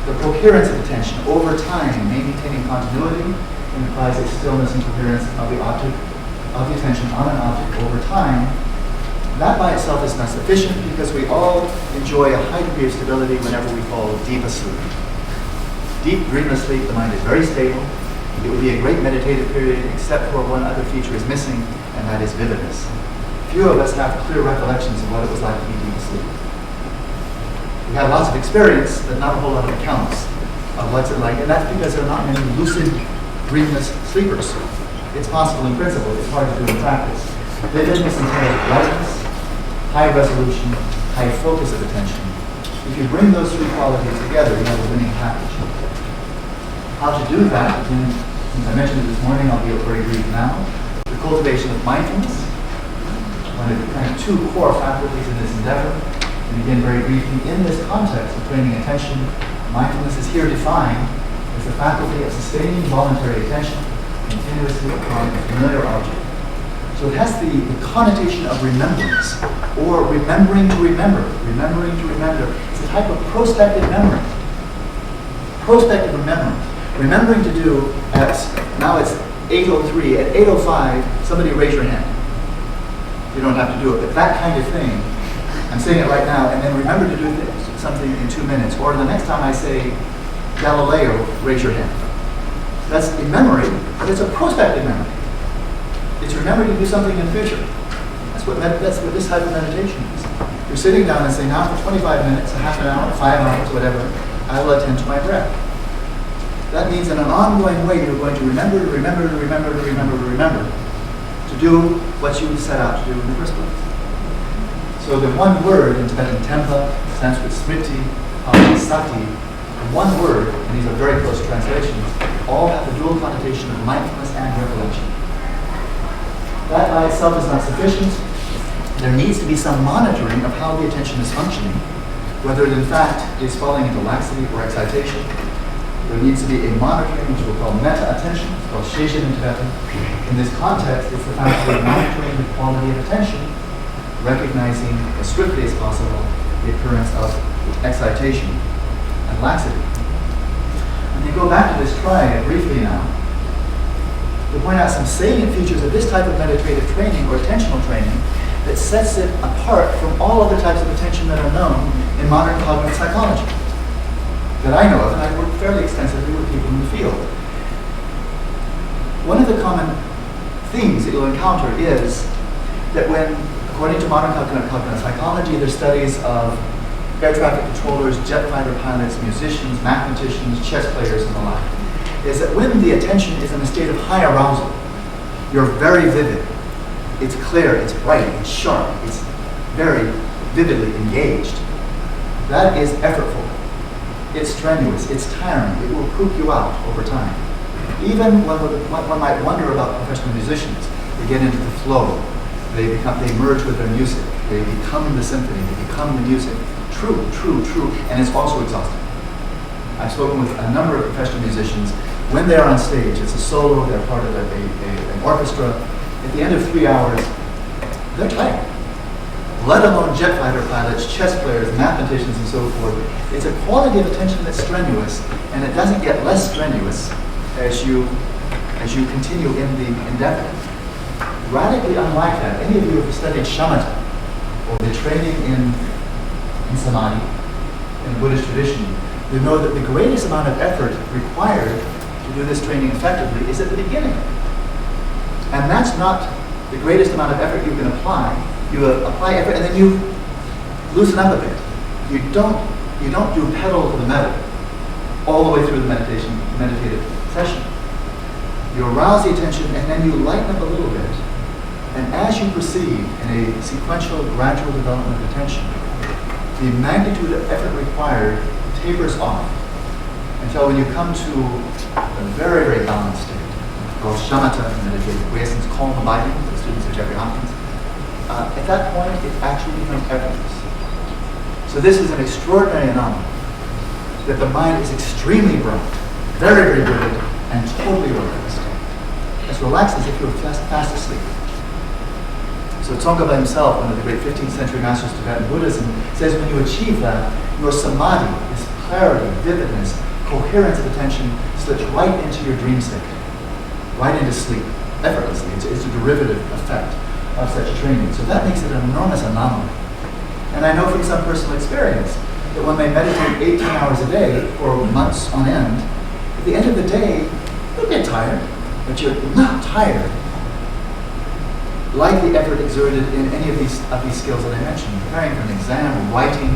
the coherence of attention over time, maintaining continuity implies a stillness and coherence of the object, of the attention on an object over time. That by itself is not sufficient because we all enjoy a high degree of stability whenever we fall deep asleep. Deep dreamless sleep, the mind is very stable. It would be a great meditative period except for one other feature is missing, and that is vividness. Few of us have clear recollections of what it was like to be deep asleep. We have lots of experience, but not a whole lot of accounts of what's it like, and that's because there are not many lucid, dreamless sleepers. It's possible in principle, it's hard to do in practice. Vividness entails brightness, high resolution, high focus of attention. If you bring those three qualities together, you have a winning package. How to do that, again, since I mentioned it this morning, I'll be very brief now. The cultivation of mindfulness, one of the kind of two core faculties in this endeavor. And again, very briefly, in this context of training attention, mindfulness is here defined as the faculty of sustaining voluntary attention continuously upon a familiar object. So it has the connotation of remembrance, or remembering to remember. Remembering to remember. It's a type of prospective memory. Prospective remembrance. Remembering to do now it's 8:03, at 8:05, somebody raise your hand. You don't have to do it, but that kind of thing. I'm saying it right now, and then remember to do something in 2 minutes. Or the next time I say Galileo, raise your hand. That's a memory, but it's a prospective memory. It's remembering to do something in the future. That's what this type of meditation is. You're sitting down and saying, now for 25 minutes, a half an hour, 5 hours, whatever, I will attend to my breath. That means in an ongoing way, you're going to remember, to remember, to remember, to remember, to remember, to do what you set out to do in the first place. So the one word in Tibetan Tempa, Sanskrit Smriti, Sati, one word, and these are very close translations, all have the dual connotation of mindfulness and recollection. That by itself is not sufficient. There needs to be some monitoring of how the attention is functioning, whether it in fact is falling into laxity or excitation. There needs to be a monitoring, which we'll call meta-attention, it's called Sheshin in Tibetan. In this context, it's the fact of monitoring the quality of attention, recognizing as swiftly as possible the occurrence of excitation and laxity. And to go back to this triad briefly now, to point out some salient features of this type of meditative training or attentional training that sets it apart from all other types of attention that are known in modern cognitive psychology that I know of, and I've worked fairly extensively with people in the field. One of the common themes that you'll encounter is that when a According to modern cognitive psychology, there's studies of air traffic controllers, jet fighter pilots, musicians, mathematicians, chess players, and the like, is that when the attention is in a state of high arousal, you're very vivid. It's clear, it's bright, it's sharp, it's very vividly engaged. That is effortful. It's strenuous, it's tiring, it will poop you out over time. Even one might wonder about professional musicians. They get into the flow, they merge with their music, they become the symphony, they become the music. True, and it's also exhausting. I've spoken with a number of professional musicians. When they're on stage, it's a solo, they're part of an orchestra. At the end of 3 hours, they're tired. Let alone jet fighter pilots, chess players, mathematicians, and so forth. It's a quality of attention that's strenuous, and it doesn't get less strenuous as you continue in the endeavor. Radically unlike that, any of you who have studied shamatha, or the training in samadhi, in the Buddhist tradition, you know that the greatest amount of effort required to do this training effectively is at the beginning. And that's not the greatest amount of effort you can apply. You apply effort and then you loosen up a bit. You don't do pedal to the metal all the way through the meditative session. You arouse the attention and then you lighten up a little bit. And as you proceed in a sequential, gradual development of attention, the magnitude of effort required tapers off until when you come to a very, very balanced state, called shamatha meditative, Wallace's calm abiding, the students of Jeffrey Hopkins. At that point, it actually becomes effortless. So this is an extraordinary anomaly, that the mind is extremely bright, very, very vivid, and totally relaxed. As relaxed as if you were fast asleep. So Tsongkhapa himself, one of the great 15th century masters of Tibetan Buddhism, says when you achieve that, your samadhi, this clarity, vividness, coherence of attention, slips right into your dream state, right into sleep, effortlessly. It's a derivative effect of such training. So that makes it an enormous anomaly. And I know from some personal experience that when they meditate 18 hours a day for months on end, at the end of the day, you'll get tired, but you're not tired like the effort exerted in any of these skills that I mentioned, preparing for an exam, writing,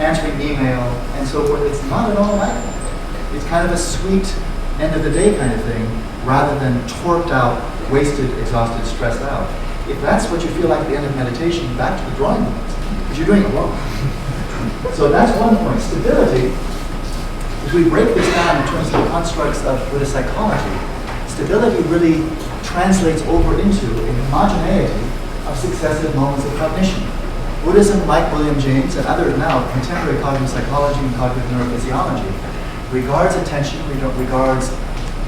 answering email, and so forth. It's not at all like that. It's kind of a sweet end of the day kind of thing, rather than torqued out, wasted, exhausted, stressed out. If that's what you feel like at the end of meditation, back to the drawing board, because you're doing it wrong. So that's one point. Stability, if we break this down in terms of the constructs of Buddhist psychology, stability really translates over into a homogeneity of successive moments of cognition. Buddhism, like William James and others now, contemporary cognitive psychology and cognitive neurophysiology, regards attention, regards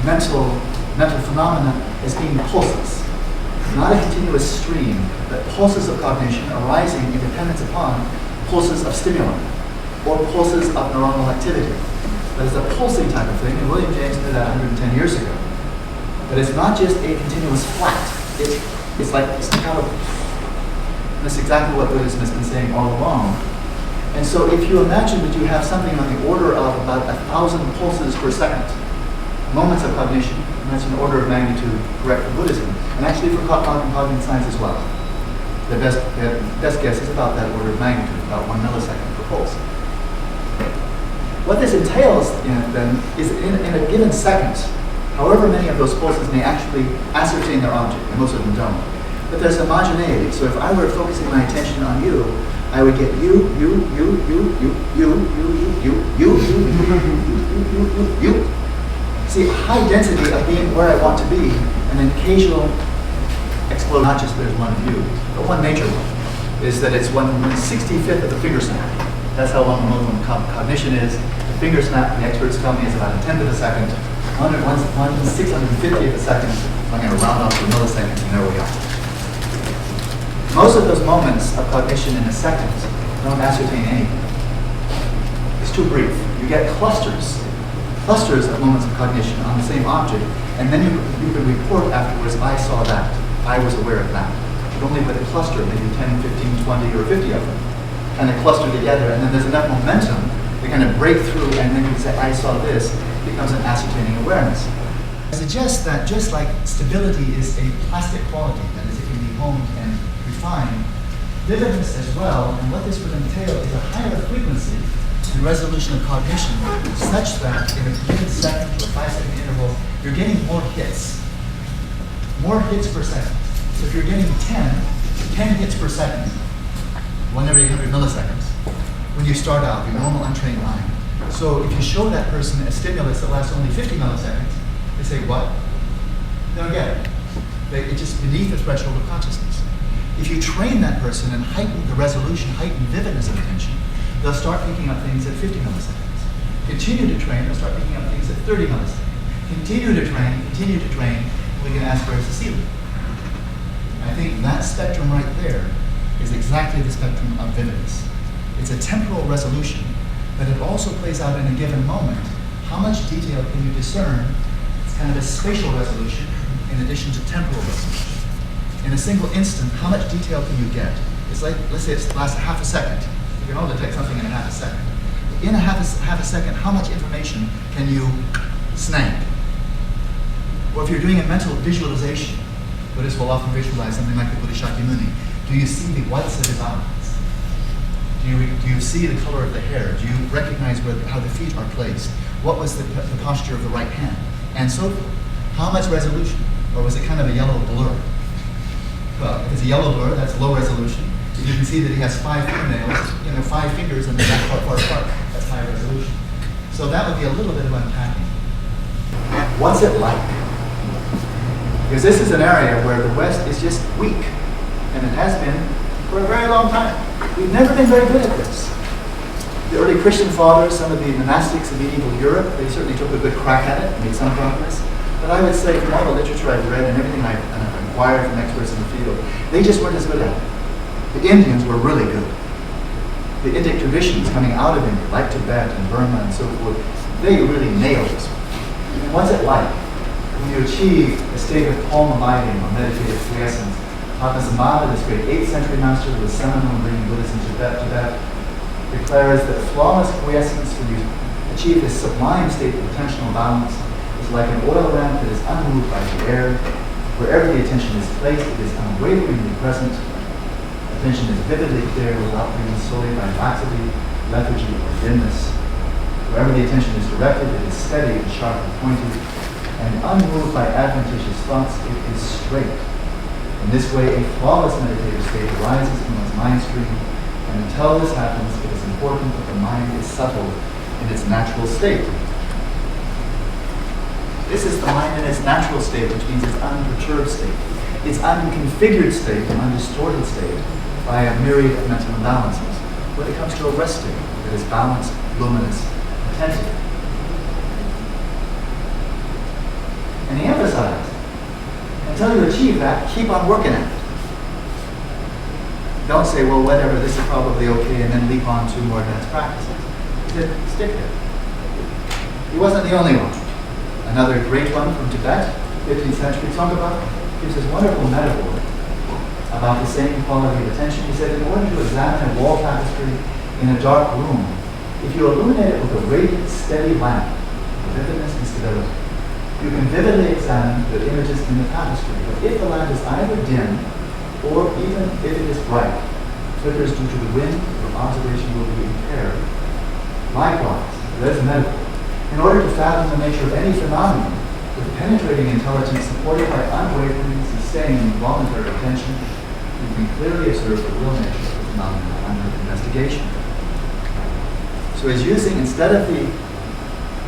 mental phenomena as being pulses. Not a continuous stream, but pulses of cognition arising in dependence upon pulses of stimulant or pulses of neuronal activity. But it's a pulsing type of thing, and William James knew that 110 years ago. But it's not just a continuous flat. It's like it's kind of, that's exactly what Buddhism has been saying all along. And so if you imagine that you have something on the order of about 1,000 pulses per second, moments of cognition, and that's an order of magnitude correct for Buddhism, and actually for cognitive science as well. The best guess is about that order of magnitude, about 1 millisecond per pulse. What this entails then is in a given second, however many of those pulses may actually ascertain their object, and most of them don't. But there's homogeneity. So if I were focusing my attention on you, I would get you. See, a high density of being where I want to be, and an occasional explosion, not just there's one view, but one major one, is that it's 1/65th of the finger snap. That's how long the moment of cognition is. The finger snap, the experts tell me, is about 1/10 of a second. 1/650th of a second. I'm going to round off to milliseconds, and there we are. Most of those moments of cognition in a second don't ascertain anything. It's too brief. You get clusters of moments of cognition on the same object, and then you can report afterwards, I saw that, I was aware of that. But only with a cluster, maybe 10, 15, 20, or 50 of them. And they cluster together, and then there's enough momentum to kind of break through, and then you say, I saw this, it becomes an ascertaining awareness. I suggest that just like stability is a plastic quality, that is, it can be honed and refined define vividness as well, and what this would entail is a higher frequency in resolution of cognition, such that in a given second or 5-second interval, you're getting more hits per second. So if you're getting 10 hits per second, 1 every 100 milliseconds, when you start out, your normal untrained mind. So if you show that person a stimulus that lasts only 50 milliseconds, they say, what? They don't get it. It's just beneath the threshold of consciousness. If you train that person and heighten the resolution, heighten vividness of attention, they'll start picking up things at 50 milliseconds. Continue to train, they'll start picking up things at 30 milliseconds. Continue to train, we can ask where's the ceiling. I think that spectrum right there is exactly the spectrum of vividness. It's a temporal resolution, but it also plays out in a given moment. How much detail can you discern? It's kind of a spatial resolution in addition to temporal resolution. In a single instant, how much detail can you get? It's like, let's say it lasts half a second. You can all detect something in a half a second. In a half a second, how much information can you snag? Or if you're doing a mental visualization, Buddhists will often visualize something like the Buddha Shakyamuni. Do you see the whites of his eyes? Do you see the color of the hair? Do you recognize how the feet are placed? What was the posture of the right hand? And so forth. How much resolution? Or was it kind of a yellow blur? Well, if it's a yellow blur, that's low resolution. You can see that he has 5 fingernails, 5 fingers and they're that far apart. That's high resolution. So that would be a little bit of unpacking. What's it like? Because this is an area where the West is just weak, and it has been for a very long time. We've never been very good at this. The early Christian fathers, some of the monastics of medieval Europe, they certainly took a good crack at it and made some progress. But I would say from all the literature I've read and everything I've acquired from experts in the field, they just weren't as good at it. The Indians were really good. The Indic traditions coming out of India, like Tibet and Burma and so forth, they really nailed this one. And what's it like when you achieve a state of calm abiding or meditative quiescence? Padmasambhava, this great 8th century master who was seminal in bringing Buddhism to Tibet, declares that flawless quiescence, when you achieve this sublime state of attentional balance, is like an oil lamp that is unmoved by the air. Wherever the attention is placed, it is unwaveringly present. Attention is vividly clear without being sullied by laxity, lethargy, or dimness. Wherever the attention is directed, it is steady and sharp and pointed, and unmoved by adventitious thoughts, it is straight. In this way, a flawless meditative state arises from one's mind stream, and until this happens, it is important that the mind is settled in its natural state. This is the mind in its natural state, which means its unperturbed state, its unconfigured state, an undistorted state, by a myriad of mental imbalances, when it comes to a rest state that is balanced, luminous, attentive. And he emphasized, until you achieve that, keep on working at it. Don't say, well, whatever, this is probably okay, and then leap on to more advanced practices. He said, stick there. He wasn't the only one. Another great one from Tibet, 15th century Tsongkhapa, gives this wonderful metaphor about the same quality of attention. He said, in order to examine a wall tapestry in a dark room, if you illuminate it with a radiant, steady lamp, vividness and stability, you can vividly examine the images in the tapestry. But if the lamp is either dim, or even if it is bright, flickers due to the wind, your observation will be impaired. Likewise, there's a metaphor. In order to fathom the nature of any phenomenon, with penetrating intelligence supported by unwavering, sustained, voluntary attention, you can clearly observe the real nature of the phenomenon under investigation. So he's using, instead of the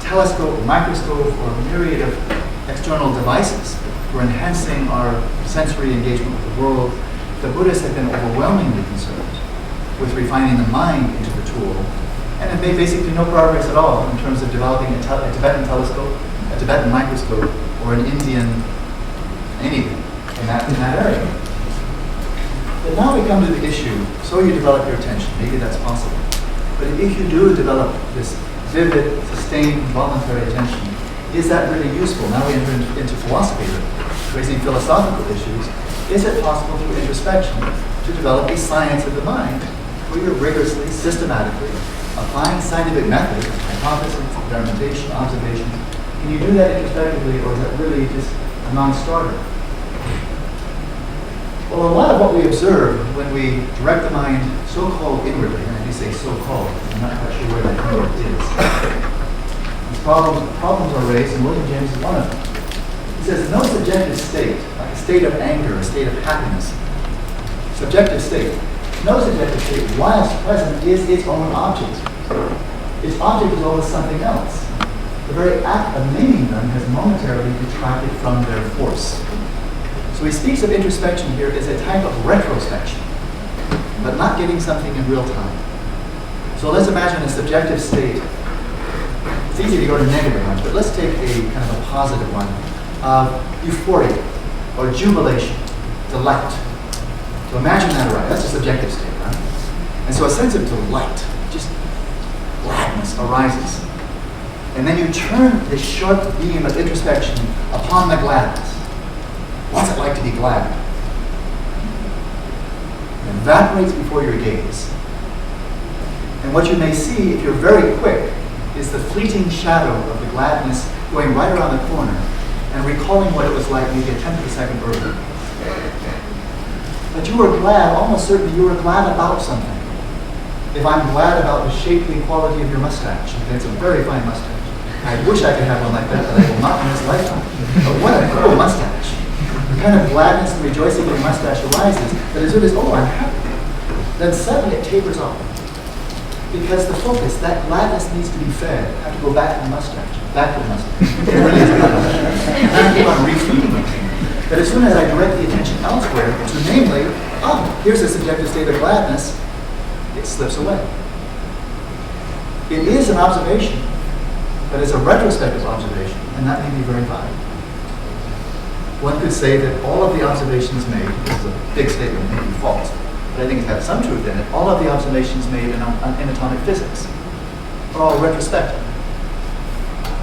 telescope, microscope, or myriad of external devices for enhancing our sensory engagement with the world, the Buddhists have been overwhelmingly concerned with refining the mind into the tool, and have made basically no progress at all in terms of developing a Tibetan telescope, a Tibetan microscope, or an Indian anything in that area. But now we come to the issue, so you develop your attention, maybe that's possible. But if you do develop this vivid, sustained, voluntary attention, is that really useful? Now we enter into philosophy, raising philosophical issues. Is it possible through introspection to develop a science of the mind where you're rigorously, systematically applying scientific methods, hypothesis, experimentation, observation? Can you do that introspectively, or is that really just a non-starter? Well, a lot of what we observe when we direct the mind so-called inwardly, and I do say so-called, I'm not quite sure where that inward is. These problems are raised, and William James is one of them. He says, no subjective state, like a state of anger, a state of happiness, subjective state, no subjective state, whilst present, is its own object. Its object is always something else. The very act of naming them has momentarily detracted from their force. So he speaks of introspection here as a type of retrospection, but not getting something in real time. So let's imagine a subjective state. It's easy to go to negative ones, but let's take a kind of a positive one of euphoria or jubilation, delight. So imagine that arise. That's a subjective state, right? And so a sense of delight, just gladness arises. And then you turn this sharp beam of introspection upon the gladness. What's it like to be glad? It evaporates before your gaze. And what you may see, if you're very quick, is the fleeting shadow of the gladness going right around the corner and recalling what it was like maybe a tenth of a second earlier. But you were glad, almost certainly you were glad about something. If I'm glad about the shapely quality of your mustache, and it's a very fine mustache. I wish I could have one like that, but I will not in this lifetime. But what a cool mustache. The kind of gladness and rejoicing in your mustache arises that as soon as, oh, I'm happy, then suddenly it tapers off. Because the focus, that gladness needs to be fed. I have to go back to the mustache, back to the mustache. It really is a mustache. I have to keep on refeeding it. But as soon as I direct the attention elsewhere, to namely, oh, here's a subjective state of gladness, it slips away. It is an observation, but it's a retrospective observation, and that may be very valuable. One could say that all of the observations made, this is a big statement, it may be false, but I think it's got some truth in it, all of the observations made in atomic physics are all retrospective.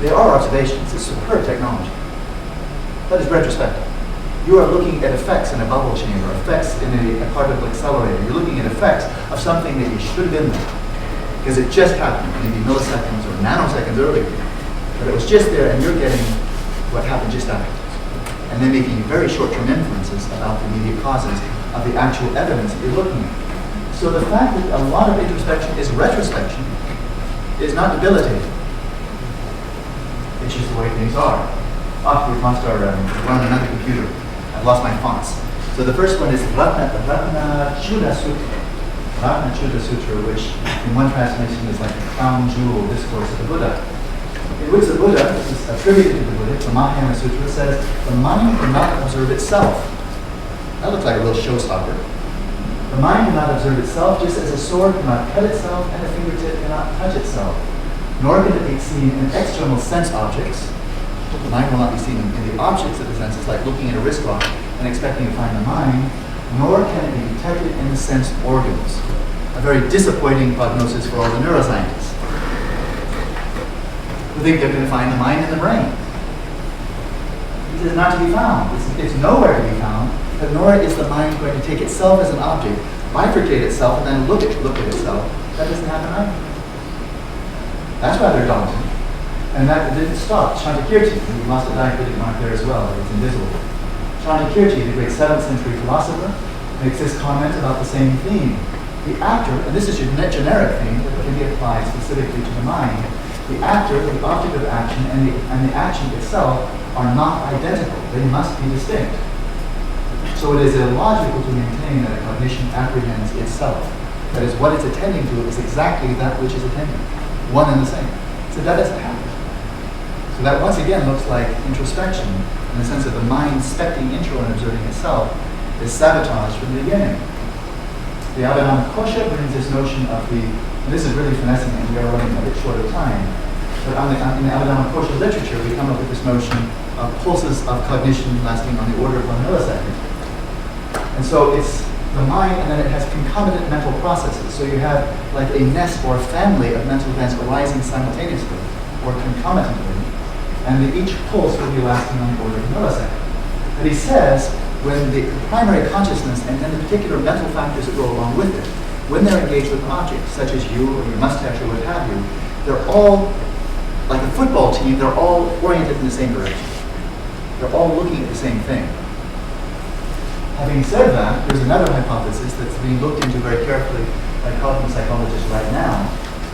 They are observations, it's superb technology, but it's retrospective. You are looking at effects in a bubble chamber, effects in a particle accelerator. You're looking at effects of something that you should have been there, because it just happened, maybe milliseconds or nanoseconds earlier, but it was just there and you're getting what happened just after. And then making very short-term inferences about the immediate causes of the actual evidence that you're looking at. So the fact that a lot of introspection is retrospection is not debilitating. It's just the way things are. We've lost our, we're on another computer. I've lost my fonts. So the first one is Ratna Sutra. Ratna Sutra, which in one translation is like the crown jewel discourse of the Buddha. In which the Buddha, this is attributed to the Buddha, the Mahayana Sutra says, the mind cannot observe itself. That looks like a real showstopper. The mind cannot observe itself, just as a sword cannot cut itself and a fingertip cannot touch itself. Nor can it be seen in external sense objects. The mind will not be seen in the objects of the senses, like looking at a wristwatch and expecting to find the mind, nor can it be detected in the sense organs. A very disappointing prognosis for all the neuroscientists, who think they're going to find the mind in the brain. It is not to be found. It's nowhere to be found, but nor is the mind going to take itself as an object, bifurcate itself, and then look at itself. That doesn't happen either. That's rather daunting. And that didn't stop. Chantakirti, we lost a diacritic mark there as well, it's invisible. Chantakirti, the great 7th century philosopher, makes this comment about the same theme. The actor, and this is a generic theme that can be applied specifically to the mind, the actor, the object of action, and the action itself are not identical. They must be distinct. So it is illogical to maintain that a cognition apprehends itself. That is, what it's attending to is exactly that which is attending, one and the same. So that doesn't happen. So that once again looks like introspection, in the sense of the mind specting intro and observing itself is sabotaged from the beginning. The Abhidhamma-kosha brings this notion of and this is really finessing and we are running a bit short of time, but in the Abhidhamma-kosha literature we come up with this notion of pulses of cognition lasting on the order of 1 millisecond. And so it's the mind, and then it has concomitant mental processes. So you have like a nest or a family of mental events arising simultaneously or concomitantly, and each pulse will be lasting on the order of a millisecond. But he says, when the primary consciousness and then the particular mental factors that go along with it, when they're engaged with objects, such as you or your mustache or what have you, they're all, like a football team, they're all oriented in the same direction. They're all looking at the same thing. Having said that, there's another hypothesis that's being looked into very carefully by cognitive psychologists right now.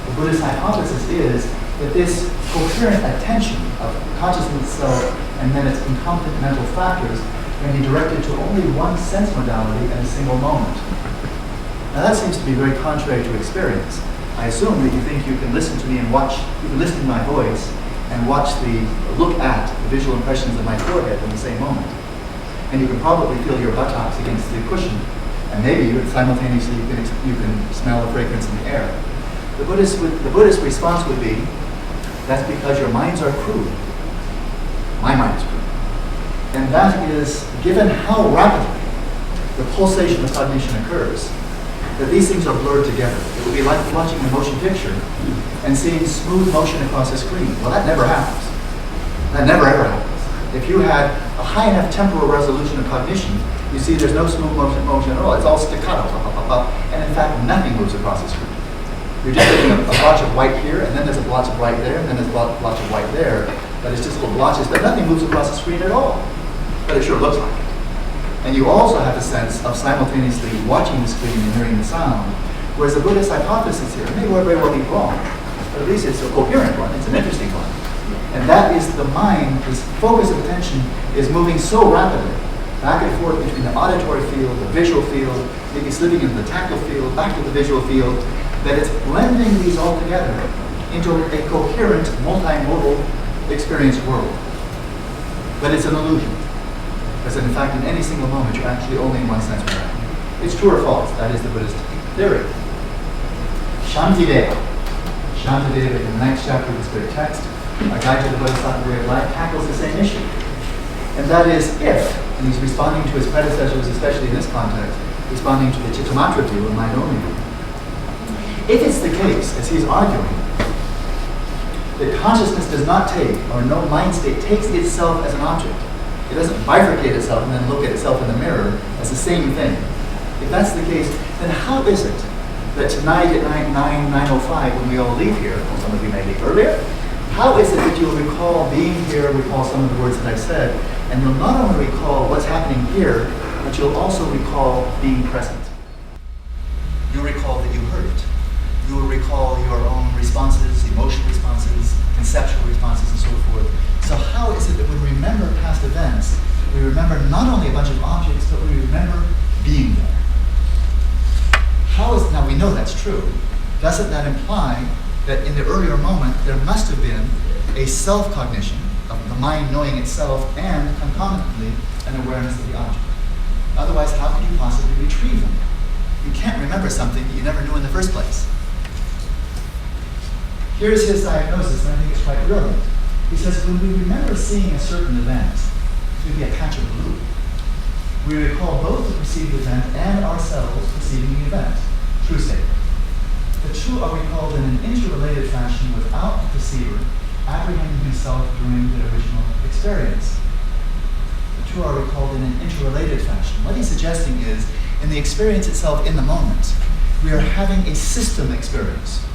The Buddhist hypothesis is that this coherent attention of consciousness itself and then its concomitant mental factors can be directed to only one sense modality at a single moment. Now that seems to be very contrary to experience. I assume that you think you can listen to me and watch, you can listen to my voice and look at the visual impressions of my forehead in the same moment. And you can probably feel your buttocks against the cushion, and maybe simultaneously you can smell the fragrance in the air. The Buddhist response would be, that's because your minds are crude. My mind is crude. And that is, given how rapidly the pulsation of cognition occurs, that these things are blurred together. It would be like watching a motion picture and seeing smooth motion across a screen. Well, that never happens. That never ever happens. If you had a high enough temporal resolution of cognition, you see there's no smooth motion at all. It's all staccato, and in fact, nothing moves across the screen. You're just getting a blotch of white here, and then there's a blotch of white there, and then there's a blotch of white there, but it's just little blotches, but nothing moves across the screen at all. But it sure looks like it. And you also have the sense of simultaneously watching the screen and hearing the sound, whereas the Buddhist hypothesis here may very well be wrong, but at least it's a coherent one, it's an interesting one. And that is the mind, this focus of attention is moving so rapidly, back and forth between the auditory field, the visual field, maybe slipping into the tactile field, back to the visual field, that it's blending these all together into a coherent, multimodal experience world. But it's an illusion. Because in fact, in any single moment, you're actually only in one sense modality. It's true or false. That is the Buddhist theory. Shantideva. Shantideva, in the 9th chapter of this great text, A Guide to the Bodhisattva Way of Life, tackles the same issue. And that is if, and he's responding to his predecessors, especially in this context, responding to the Chittamatra view, a mind-only view. If it's the case, as he's arguing, that consciousness does not take, or no mind state takes itself as an object, it doesn't bifurcate itself and then look at itself in the mirror as the same thing. If that's the case, then how is it that tonight at 9:05, when we all leave here, or some of you may leave earlier, how is it that you'll recall being here, recall some of the words that I said, and you'll not only recall what's happening here, but you'll also recall being present. You'll recall that you heard it. You will recall your own responses, emotional responses, conceptual responses, and so forth. So how is it that when we remember past events, we remember not only a bunch of objects, but we remember being there? Now we know that's true. Doesn't that imply that in the earlier moment, there must have been a self-cognition of the mind knowing itself and concomitantly an awareness of the object? Otherwise, how could you possibly retrieve them? You can't remember something that you never knew in the first place. Here's his diagnosis, and I think it's quite brilliant. He says, when we remember seeing a certain event, maybe a patch of blue, we recall both the perceived event and ourselves perceiving the event. True statement. The two are recalled in an interrelated fashion without the perceiver apprehending himself during the original experience. The two are recalled in an interrelated fashion. What he's suggesting is, in the experience itself in the moment, we are having a system experience.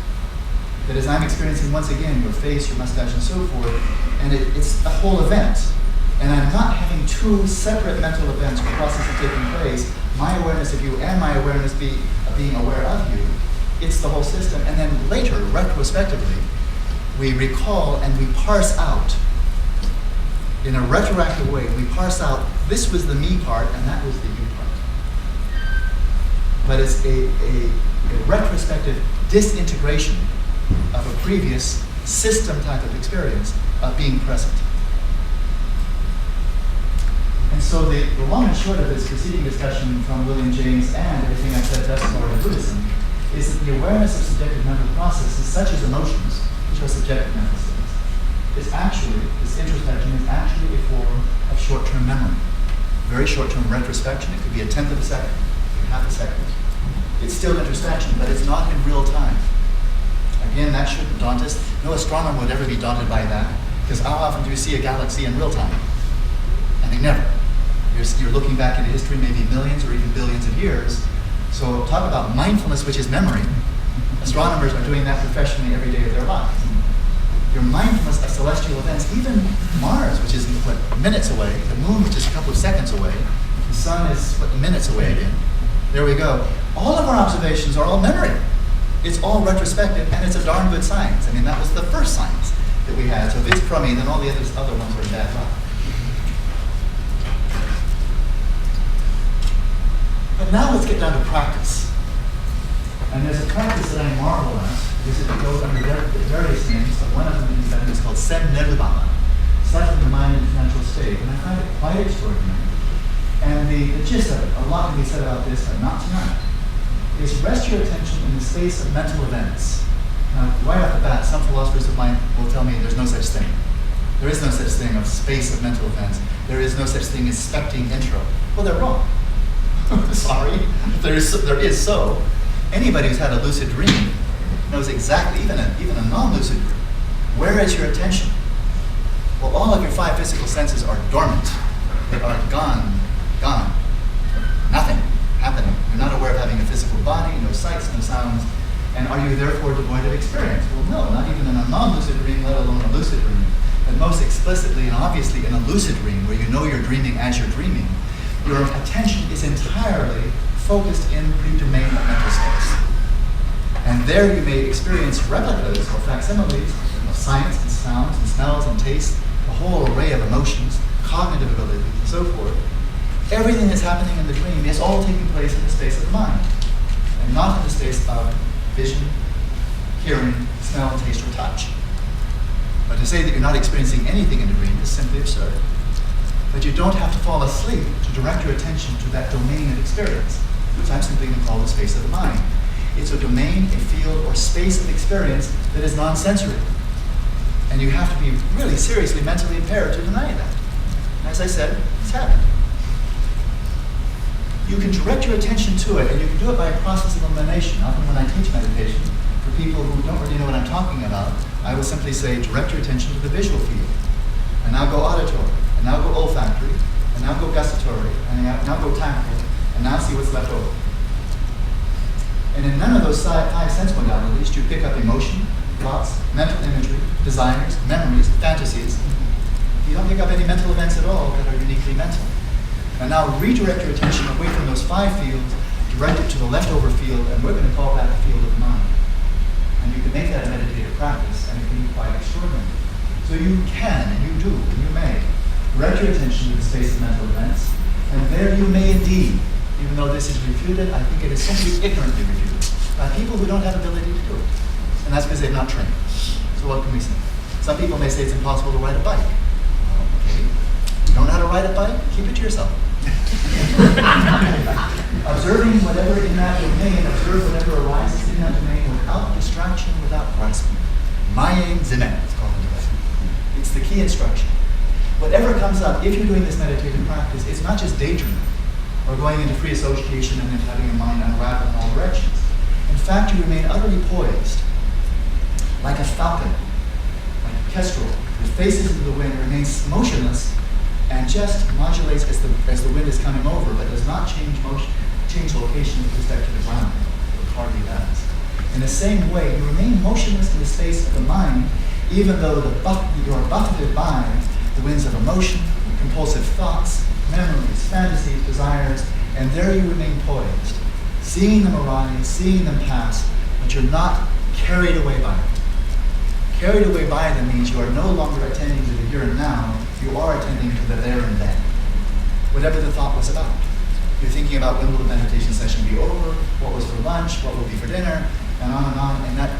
That is, I'm experiencing once again your face, your mustache, and so forth, and it's a whole event. And I'm not having two separate mental events or processes taking place, my awareness of you and my awareness being aware of you. It's the whole system. And then later, retrospectively, we recall and we parse out, in a retroactive way, we parse out, this was the me part and that was the you part. But it's a retrospective disintegration of a previous system type of experience of being present. And so the long and short of this preceding discussion from William James and everything I've said thus far in Buddhism is that the awareness of subjective mental processes, such as emotions, which are subjective mental states, is actually, this introspection is actually a form of short-term memory. Very short-term retrospection. It could be a tenth of a second, half a second. It's still introspection, but it's not in real time. Again, that shouldn't daunt us. No astronomer would ever be daunted by that, because how often do you see a galaxy in real time? I think never. You're looking back into history, maybe millions or even billions of years. So talk about mindfulness, which is memory. Astronomers are doing that professionally every day of their lives. Your mindfulness of celestial events, even Mars, which is minutes away, the moon, which is a couple of seconds away, The sun is minutes away again. There we go. All of our observations are all memory. It's all retrospective, and it's a darn good science. I mean, that was the first science that we had. So if it's crummy, then all the other ones are bad luck. But now let's get down to practice. And there's a practice that I marvel at, because it goes under various names, but one of them is called Sen-Nirvana, settling the mind into natural state. And I find it quite extraordinary. And the gist of it, a lot can be said about this, but not tonight, is rest your attention in the space of mental events. Now, right off the bat, some philosophers of mind will tell me there's no such thing. There is no such thing of space of mental events. There is no such thing as specting intro. Well, they're wrong. Sorry, there is so. Anybody who's had a lucid dream knows exactly, even a non-lucid dream. Where is your attention? Well, all of your 5 physical senses are dormant. They are gone. Nothing happening. You're not aware of having a physical body, no sights, no sounds. And are you therefore devoid of experience? Well, no, not even in a non-lucid dream, let alone a lucid dream. And most explicitly and obviously in a lucid dream, where you know you're dreaming as you're dreaming, your attention is entirely focused in the domain of mental space. And there you may experience replicas or facsimiles of sights and sounds and smells and tastes, a whole array of emotions, cognitive abilities, and so forth. Everything that's happening in the dream is all taking place in the space of the mind, and not in the space of vision, hearing, smell, taste, or touch. But to say that you're not experiencing anything in the dream is simply absurd. But you don't have to fall asleep to direct your attention to that domain of experience, which I'm simply going to call the space of the mind. It's a domain, a field, or space of experience that is non-sensory. And you have to be really seriously mentally impaired to deny that. And as I said, it's happened. You can direct your attention to it, and you can do it by a process of elimination. Often when I teach meditation, for people who don't really know what I'm talking about, I will simply say, direct your attention to the visual field. And now go auditory, and now go olfactory, and now go gustatory, and now go tactile, and now see what's left over. And in none of those 5 sense modalities do you pick up emotion, thoughts, mental imagery, desires, memories, fantasies. You don't pick up any mental events at all that are uniquely mental. And now redirect your attention away from those 5 fields, direct it to the leftover field, and we're going to call that the field of the mind. And you can make that a meditative practice, and it can be quite extraordinary. So you can, and you do, and you may, direct your attention to the space of mental events, and there you may indeed, even though this is refuted, I think it is simply ignorantly refuted by people who don't have ability to do it. And that's because they've not trained. So what can we say? Some people may say it's impossible to ride a bike. Okay. You don't know how to ride a bike? Keep it to yourself. Observing whatever in that domain, observe whatever arises in that domain without distraction, without grasping. Maying Zimen, it's called in Tibet. It's the key instruction. Whatever comes up, if you're doing this meditative practice, it's not just daydreaming or going into free association and then having your mind unravel in all directions. In fact, you remain utterly poised, like a falcon, like a kestrel, that faces into the wind, remains motionless, and just modulates as the wind is coming over, but does not change location with respect to the ground, or hardly does. In the same way, you remain motionless in the space of the mind, even though you are buffeted by the winds of emotion, compulsive thoughts, memories, fantasies, desires, and there you remain poised, seeing them arise, seeing them pass, but you're not carried away by them. Carried away by them means you are no longer attending to the here and now, you are attending to the there and then. Whatever the thought was about. You're thinking about when will the meditation session be over, what was for lunch, what will be for dinner, and on, and that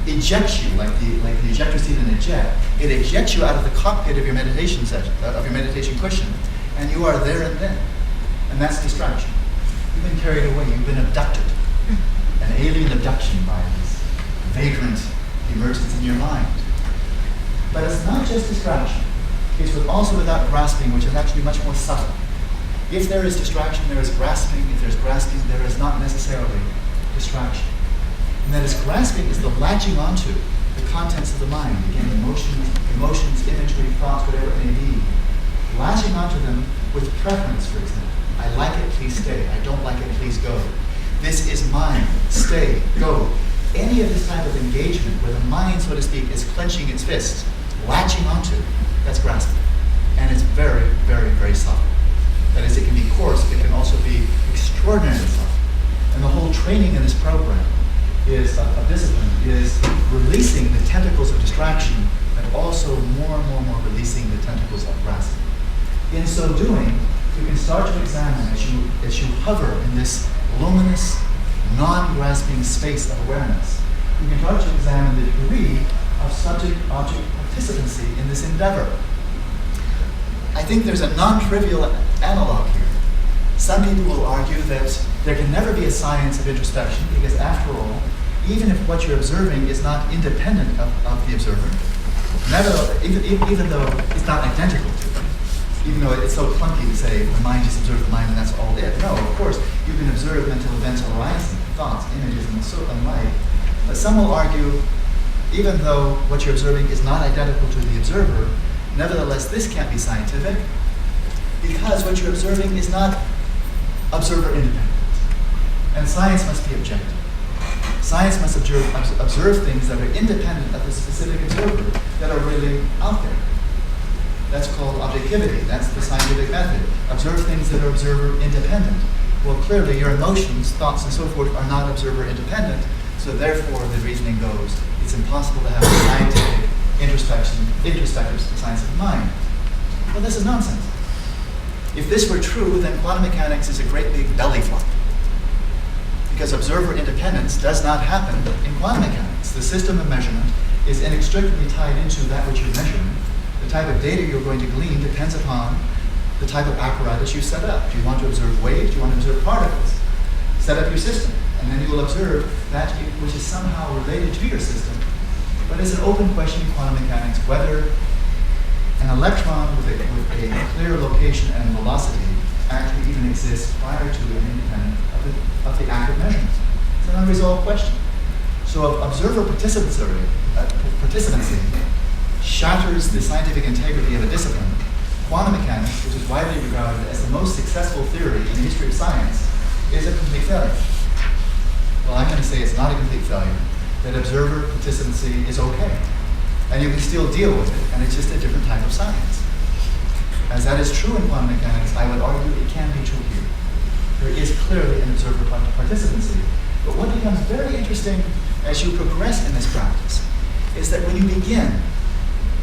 ejects you, like the ejector seat in a jet. It ejects you out of the cockpit of your meditation session, of your meditation cushion, and you are there and then. And that's distraction. You've been carried away, you've been abducted. An alien abduction by this vagrant emergence in your mind. But it's not just distraction. It's also without grasping, which is actually much more subtle. If there is distraction, there is grasping. If there's grasping, there is not necessarily distraction. And that is, grasping is the latching onto the contents of the mind. Again, emotions, imagery, thoughts, whatever it may be. Latching onto them with preference, for example. I like it, please stay. I don't like it, please go. This is mine, stay, go. Any of this type of engagement where the mind, so to speak, is clenching its fists, latching onto, that's grasping. And it's very, very, very subtle. That is, it can be coarse, it can also be extraordinarily subtle. And the whole training in this program of discipline is releasing the tentacles of distraction, and also more and more releasing the tentacles of grasping. In so doing, you can start to examine as you hover in this luminous, non-grasping space of awareness. You can start to examine the degree of subject-object participancy in this endeavor. I think there's a non-trivial analog here. Some people will argue that there can never be a science of introspection because, after all, even if what you're observing is not independent of the observer, even though it's not identical to them, even though it's so clunky to say the mind just observes the mind and that's all it. No, of course, you can observe mental events arising, thoughts, images, and so and like. But some will argue, even though what you're observing is not identical to the observer, nevertheless, this can't be scientific because what you're observing is not observer independent. And science must be objective. Science must observe things that are independent of the specific observer that are really out there. That's called objectivity. That's the scientific method. Observe things that are observer independent. Well, clearly your emotions, thoughts, and so forth are not observer independent, so therefore the reasoning goes, it's impossible to have a scientific introspective science of mind. Well, this is nonsense. If this were true, then quantum mechanics is a great big belly flop. Because observer independence does not happen in quantum mechanics. The system of measurement is inextricably tied into that which you're measuring. The type of data you're going to glean depends upon the type of apparatus you set up. Do you want to observe waves? Do you want to observe particles? Set up your system, and then you will observe that which is somehow related to your system. But it's an open question in quantum mechanics whether an electron with a clear location and velocity actually even exists prior to and independent of the act of measurement. It's an unresolved question. So observer participancy shatters the scientific integrity of a discipline. Quantum mechanics, which is widely regarded as the most successful theory in the history of science, is a complete failure. Well, I'm going to say it's not a complete failure, that observer participancy is okay. And you can still deal with it, and it's just a different type of science. As that is true in quantum mechanics, I would argue it can be true here. There is clearly an observer participancy. But what becomes very interesting as you progress in this practice is that when you begin,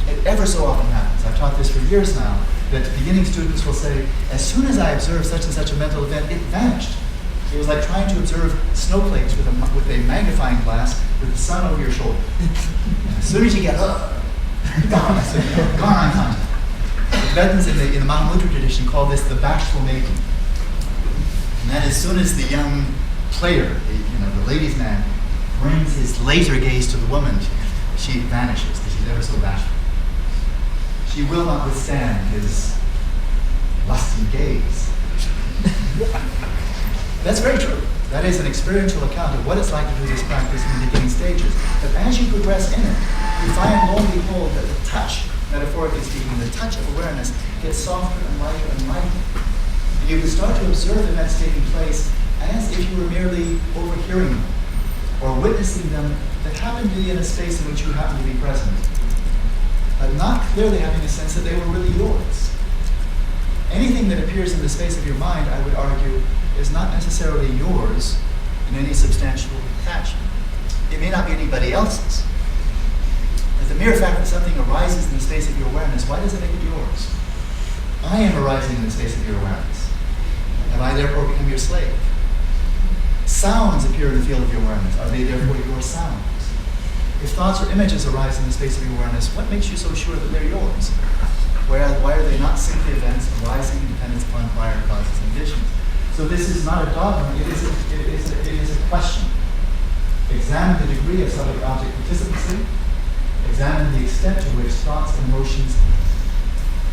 it ever so often happens, I've taught this for years now, that beginning students will say, as soon as I observed such and such a mental event, it vanished. It was like trying to observe snowflakes with a magnifying glass with the sun over your shoulder. As soon as you get gone on contact. The Tibetans in the Mahamudra tradition call this the bashful maiden. And that as soon as the young player, the ladies' man, brings his laser gaze to the woman, she vanishes because she's ever so bashful. She will not withstand his lusty gaze. That's very true. That is an experiential account of what it's like to do this practice in the beginning stages. But as you progress in it, you find, lo and behold, that the touch, metaphorically speaking, the touch of awareness gets softer and lighter and lighter. And you can start to observe events taking place as if you were merely overhearing them or witnessing them that happen to be in a space in which you happen to be present, but not clearly having a sense that they were really yours. Anything that appears in the space of your mind, I would argue, is not necessarily yours in any substantial fashion. It may not be anybody else's. But the mere fact that something arises in the space of your awareness, why does it make it yours? I am arising in the space of your awareness. Have I therefore become your slave? Sounds appear in the field of your awareness. Are they therefore your sounds? If thoughts or images arise in the space of your awareness, what makes you so sure that they're yours? Why are they not simply events arising in dependence upon prior causes and conditions? So this is not a dogma, it is a question. Examine the degree of subject-object participancy. Examine the extent to which thoughts and emotions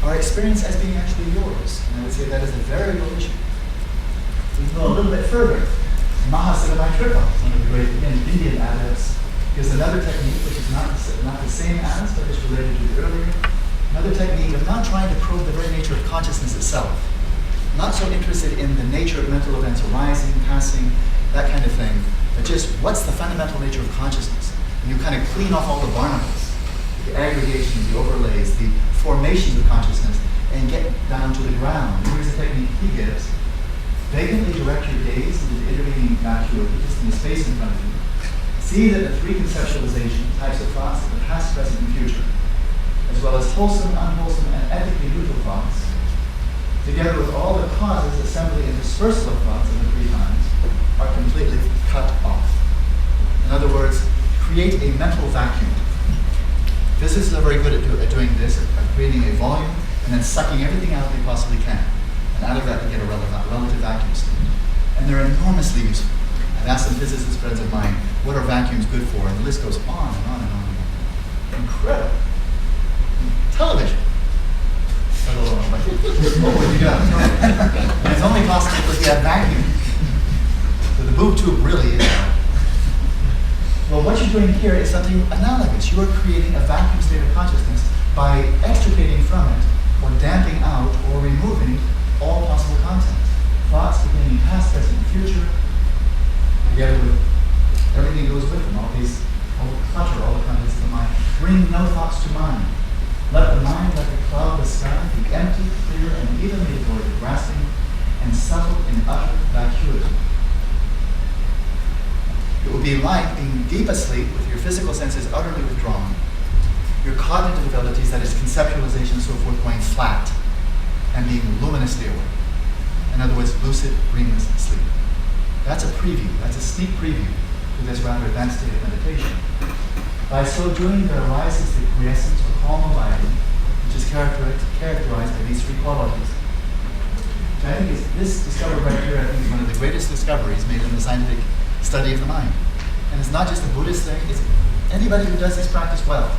are experienced as being actually yours. And I would say that is a very real issue. We can go a little bit further. Mahasagamatripa, one of the great Indian adepts, gives another technique which is not the same as, but is related to the earlier. Another technique of not trying to probe the very nature of consciousness itself. Not so interested in the nature of mental events arising, passing, that kind of thing, but just what's the fundamental nature of consciousness? And you kind of clean off all the barnacles, the aggregations, the overlays, the formations of consciousness, and get down to the ground. Here's a technique he gives. Vacantly direct your gaze into the intervening vacuum, just in the space in front of you. See that the three conceptualization types of thoughts of the past, present, and future, as well as wholesome, unwholesome, and ethically neutral thoughts, together with all the causes, assembly, and dispersal of thoughts of the three times, are completely cut off. In other words, create a mental vacuum. Physicists are very good at doing this, at creating a volume and then sucking everything out they possibly can. And out of that, they get a relative vacuum state. And they're enormously useful. I've asked some physicist friends of mine, what are vacuums good for? And the list goes on and on and on and on. Incredible. Television. What would you got? And it's only possible because you have vacuum. So the boob tube really is out. Well, what you're doing here is something analogous. You are creating a vacuum state of consciousness by extricating from it, or damping out, or removing all possible content. Thoughts containing past, present, and future, together with everything that goes with them, all the clutter, all the contents of the mind. Bring no thoughts to mind. Let the mind, like a cloudless sky, be empty, clear, and evenly devoid of grasping, and settled in utter vacuity. It will be like being deep asleep with your physical senses utterly withdrawn, your cognitive abilities, that is conceptualization and so forth, going flat, and being luminously awake. In other words, lucid, dreamless sleep. That's a preview, that's a sneak preview to this rather advanced state of meditation. By so doing, there arises the quiescence or calm abiding, which is characterized by these three qualities. Which I think is, this discovery right here, I think, is one of the greatest discoveries made in the scientific study of the mind. And it's not just a Buddhist thing, it's anybody who does this practice well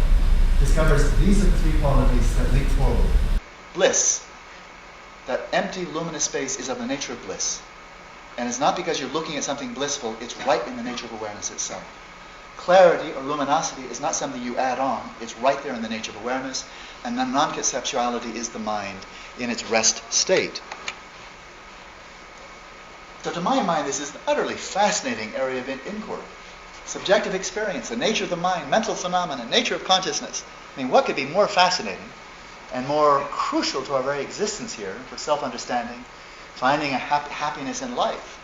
discovers these are the three qualities that leap forward. Bliss. That empty, luminous space is of the nature of bliss. And it's not because you're looking at something blissful, it's right in the nature of awareness itself. Clarity or luminosity is not something you add on, it's right there in the nature of awareness, and then non-conceptuality is the mind in its rest state. So to my mind, this is an utterly fascinating area of inquiry. Subjective experience, the nature of the mind, mental phenomena, nature of consciousness. I mean, what could be more fascinating and more crucial to our very existence here for self-understanding, finding a happiness in life?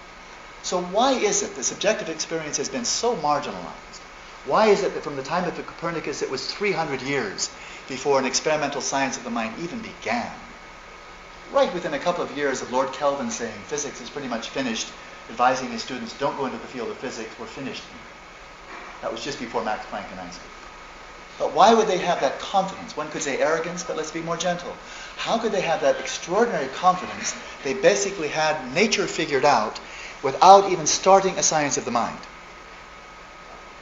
So why is it that subjective experience has been so marginalized? Why is it that from the time of Copernicus it was 300 years before an experimental science of the mind even began? Right within a couple of years of Lord Kelvin saying physics is pretty much finished, advising his students, don't go into the field of physics, we're finished. That was just before Max Planck and Einstein. But why would they have that confidence? One could say arrogance, but let's be more gentle. How could they have that extraordinary confidence? They basically had nature figured out without even starting a science of the mind.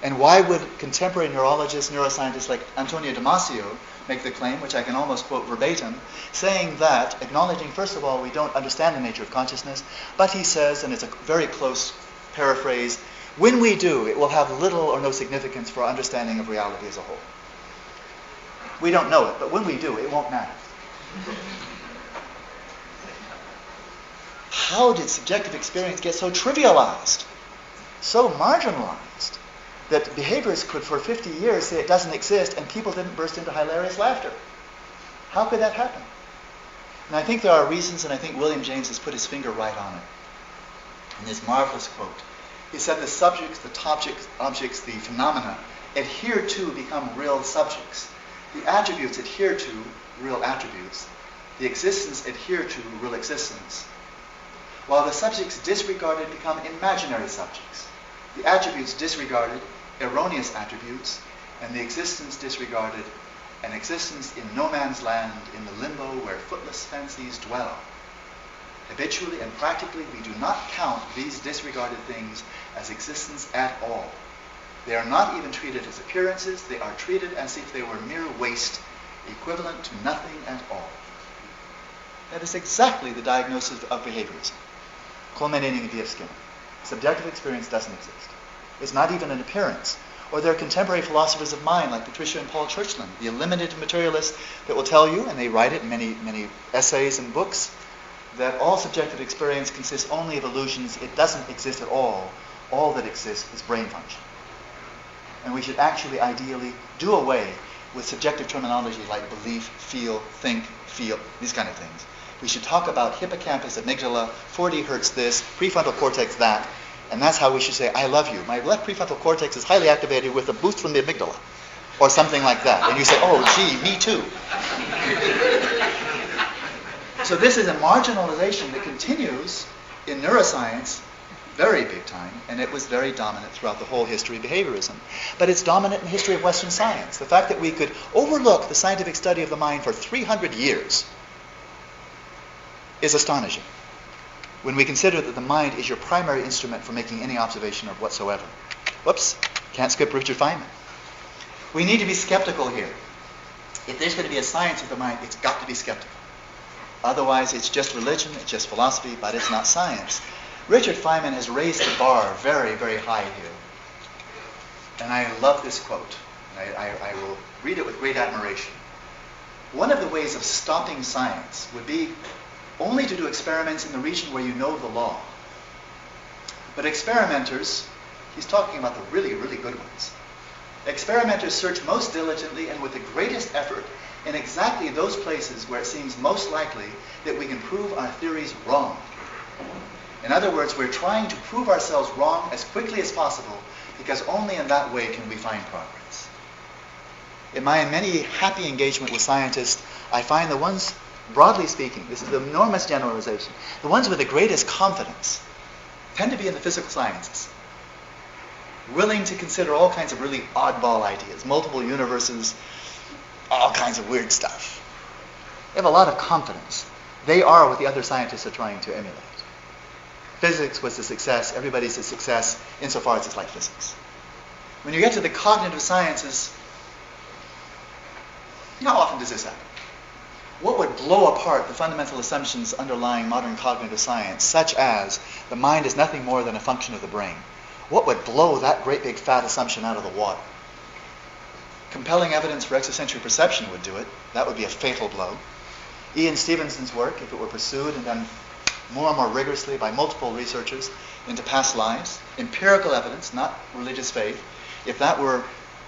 And why would contemporary neurologists, neuroscientists like Antonio Damasio make the claim, which I can almost quote verbatim, saying that, acknowledging first of all we don't understand the nature of consciousness, but he says, and it's a very close paraphrase, when we do, it will have little or no significance for our understanding of reality as a whole. We don't know it, but when we do, it won't matter. How did subjective experience get so trivialized, so marginalized, that behaviorists could for 50 years say it doesn't exist and people didn't burst into hilarious laughter? How could that happen? And I think there are reasons, and I think William James has put his finger right on it. In this marvelous quote, he said the subjects, the objects, the phenomena adhere to become real subjects. The attributes adhere to real attributes. The existence adhere to real existence. While the subjects disregarded become imaginary subjects. The attributes disregarded, erroneous attributes, and the existence disregarded, an existence in no man's land, in the limbo where footless fancies dwell. Habitually and practically, we do not count these disregarded things as existence at all. They are not even treated as appearances, they are treated as if they were mere waste, equivalent to nothing at all. That is exactly the diagnosis of behaviorism, culminating in D.F. Skinner. Subjective experience doesn't exist. It's not even an appearance. Or there are contemporary philosophers of mind like Patricia and Paul Churchland, the eliminative materialists, that will tell you, and they write it in many essays and books, that all subjective experience consists only of illusions. It doesn't exist at all. All that exists is brain function. And we should actually ideally do away with subjective terminology like belief, feel, think, feel, these kind of things. We should talk about hippocampus, amygdala, 40 hertz this, prefrontal cortex that, and that's how we should say, I love you. My left prefrontal cortex is highly activated with a boost from the amygdala, or something like that. And you say, oh, gee, me too. So this is a marginalization that continues in neuroscience very big time, and it was very dominant throughout the whole history of behaviorism. But it's dominant in the history of Western science. The fact that we could overlook the scientific study of the mind for 300 years is astonishing when we consider that the mind is your primary instrument for making any observation of whatsoever. Whoops, can't skip Richard Feynman. We need to be skeptical here. If there's going to be a science of the mind, it's got to be skeptical. Otherwise, it's just religion, it's just philosophy, but it's not science. Richard Feynman has raised the bar very, very high here. And I love this quote. I will read it with great admiration. One of the ways of stopping science would be only to do experiments in the region where you know the law. But experimenters, he's talking about the really, really good ones. Experimenters search most diligently and with the greatest effort in exactly those places where it seems most likely that we can prove our theories wrong. In other words, we're trying to prove ourselves wrong as quickly as possible because only in that way can we find progress. In my many happy engagement with scientists, I find the ones, broadly speaking, this is an enormous generalization, the ones with the greatest confidence tend to be in the physical sciences, willing to consider all kinds of really oddball ideas, multiple universes, all kinds of weird stuff. They have a lot of confidence. They are what the other scientists are trying to emulate. Physics was a success. Everybody's a success insofar as it's like physics. When you get to the cognitive sciences, how often does this happen? What would blow apart the fundamental assumptions underlying modern cognitive science, such as the mind is nothing more than a function of the brain? What would blow that great big fat assumption out of the water? Compelling evidence for extrasensory perception would do it. That would be a fatal blow. Ian Stevenson's work, if it were pursued and done more and more rigorously by multiple researchers into past lives, empirical evidence, not religious faith, if that were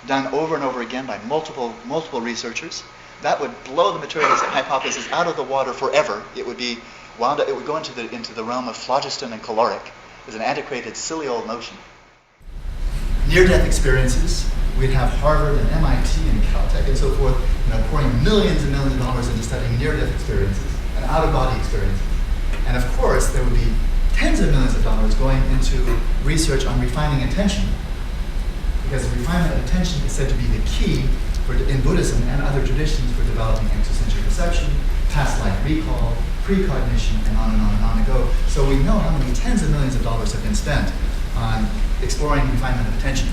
done over and over again by multiple researchers, that would blow the materialist hypothesis out of the water forever. It would be wound up, it would go into the realm of phlogiston and caloric. It's an antiquated, silly old notion. Near-death experiences. We'd have Harvard and MIT and Caltech and so forth, pouring millions and millions of dollars into studying near-death experiences and out-of-body experiences. And of course, there would be tens of millions of dollars going into research on refining attention, because refinement of attention is said to be the key in Buddhism and other traditions for developing extrasensory perception, past life recall, precognition, and on and on and on to go. So we know how many tens of millions of dollars have been spent on exploring refinement of attention.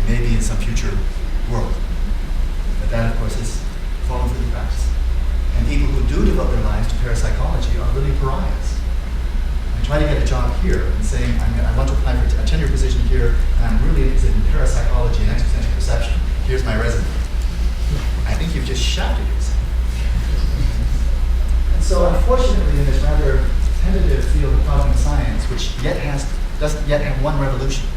Maybe in some future world. But that, of course, is fallen through the cracks. And people who do devote their lives to parapsychology are really pariahs. I try to get a job here and saying, I want to apply for a tenure position here, and I'm really interested in parapsychology and extrasensory perception. Here's my resume. I think you've just shouted yourself. And so, unfortunately, in this rather tentative field of cognitive science, which doesn't yet have one revolution,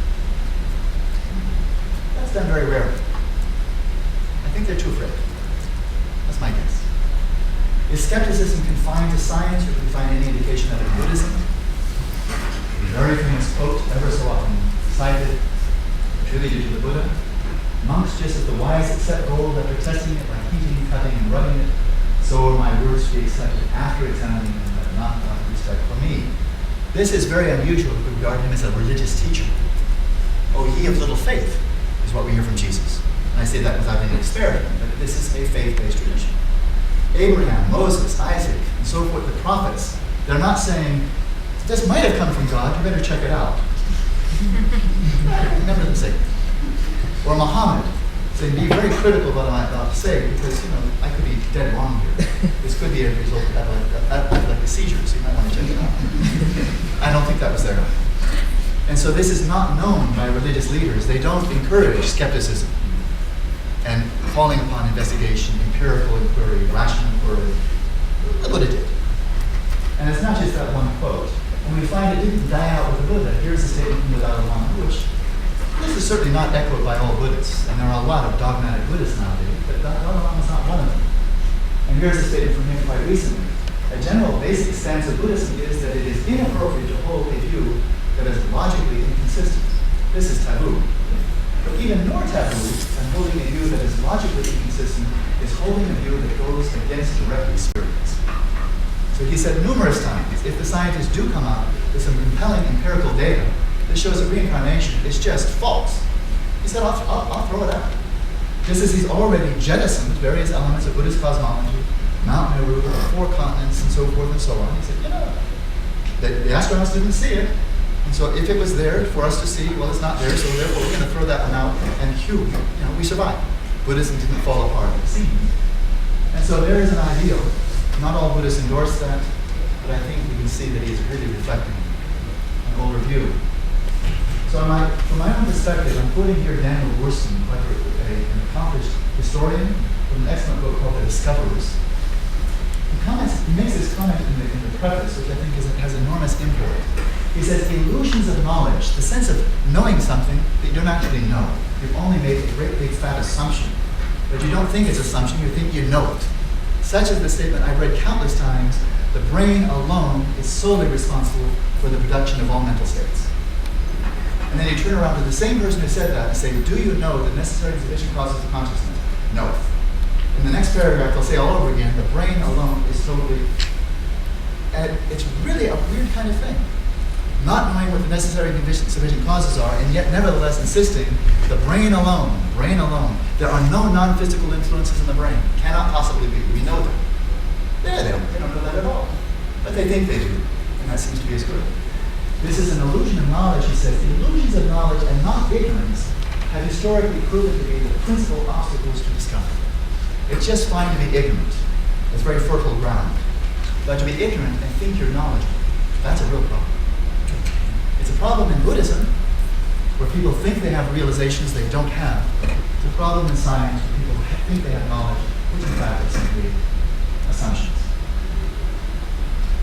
that's done very rarely. I think they're too afraid. That's my guess. Is skepticism confined to science, or do we find any indication of it in Buddhism? A very famous quote, ever so often cited, attributed to the Buddha. Monks, just as the wise accept gold after testing it by heating, cutting, and rubbing it, so are my words to be accepted after examining them, but not out of respect for me. This is very unusual if we regard him as a religious teacher. Oh, ye of little faith, is what we hear from Jesus. And I say that without any experiment, but this is a faith-based tradition. Abraham, Moses, Isaac, and so forth, the prophets, they're not saying, this might have come from God, you better check it out. Never them say. Or Muhammad, saying, be very critical of what I'm about to say, because, I could be dead wrong here. This could be a result of epileptic seizures, so you might want to check it out. I don't think that was there. And so this is not known by religious leaders. They don't encourage skepticism and calling upon investigation, empirical inquiry, rational inquiry. Look what it did. And it's not just that one quote. And we find it didn't die out with the Buddha. Here's a statement from the Dalai Lama, which This is certainly not echoed by all Buddhists, and there are a lot of dogmatic Buddhists nowadays, but Dalai Lama is not one of them. And here's a statement from him quite recently. A general basic stance of Buddhism is that it is inappropriate to hold a view that is logically inconsistent. This is taboo. But even more taboo than holding a view that is logically inconsistent is holding a view that goes against direct experience. So he said numerous times, if the scientists do come out with some compelling empirical data that shows that reincarnation is just false, he said, I'll throw it out. Just as he's already jettisoned various elements of Buddhist cosmology, Mount Meru, the 4 continents, and so forth and so on. He said, the astronauts didn't see it. And so if it was there for us to see, well, it's not there, so therefore we're going to throw that one out, and we survived. Buddhism didn't fall apart at the seams. And so there is an ideal. Not all Buddhists endorse that, but I think we can see that he's really reflecting an older view. So from my own perspective, I'm quoting here Daniel Worston, an accomplished historian from an excellent book called The Discoverers. He makes this comment in the preface, which I think has enormous import. He says, illusions of knowledge, the sense of knowing something that you don't actually know. You've only made a great big fat assumption, but you don't think it's assumption, you think you know it. Such is the statement I've read countless times, the brain alone is solely responsible for the production of all mental states. And then you turn around to the same person who said that and say, do you know that necessary and sufficient causes of consciousness? No. In the next paragraph, they'll say all over again, the brain alone is totally, and it's really a weird kind of thing. Not knowing what the necessary and sufficient causes are, and yet nevertheless insisting, the brain alone. There are no non-physical influences in the brain. Cannot possibly be. We know them. They don't know that at all. But they think they do, and that seems to be as good. This is an illusion of knowledge, he says. Illusions of knowledge and not ignorance have historically proven to be the principal obstacles to discovery. It's just fine to be ignorant. It's very fertile ground. But to be ignorant and think you're knowledgeable, that's a real problem. It's a problem in Buddhism, where people think they have realizations they don't have. It's a problem in science, where people think they have knowledge, which in fact is simply assumptions.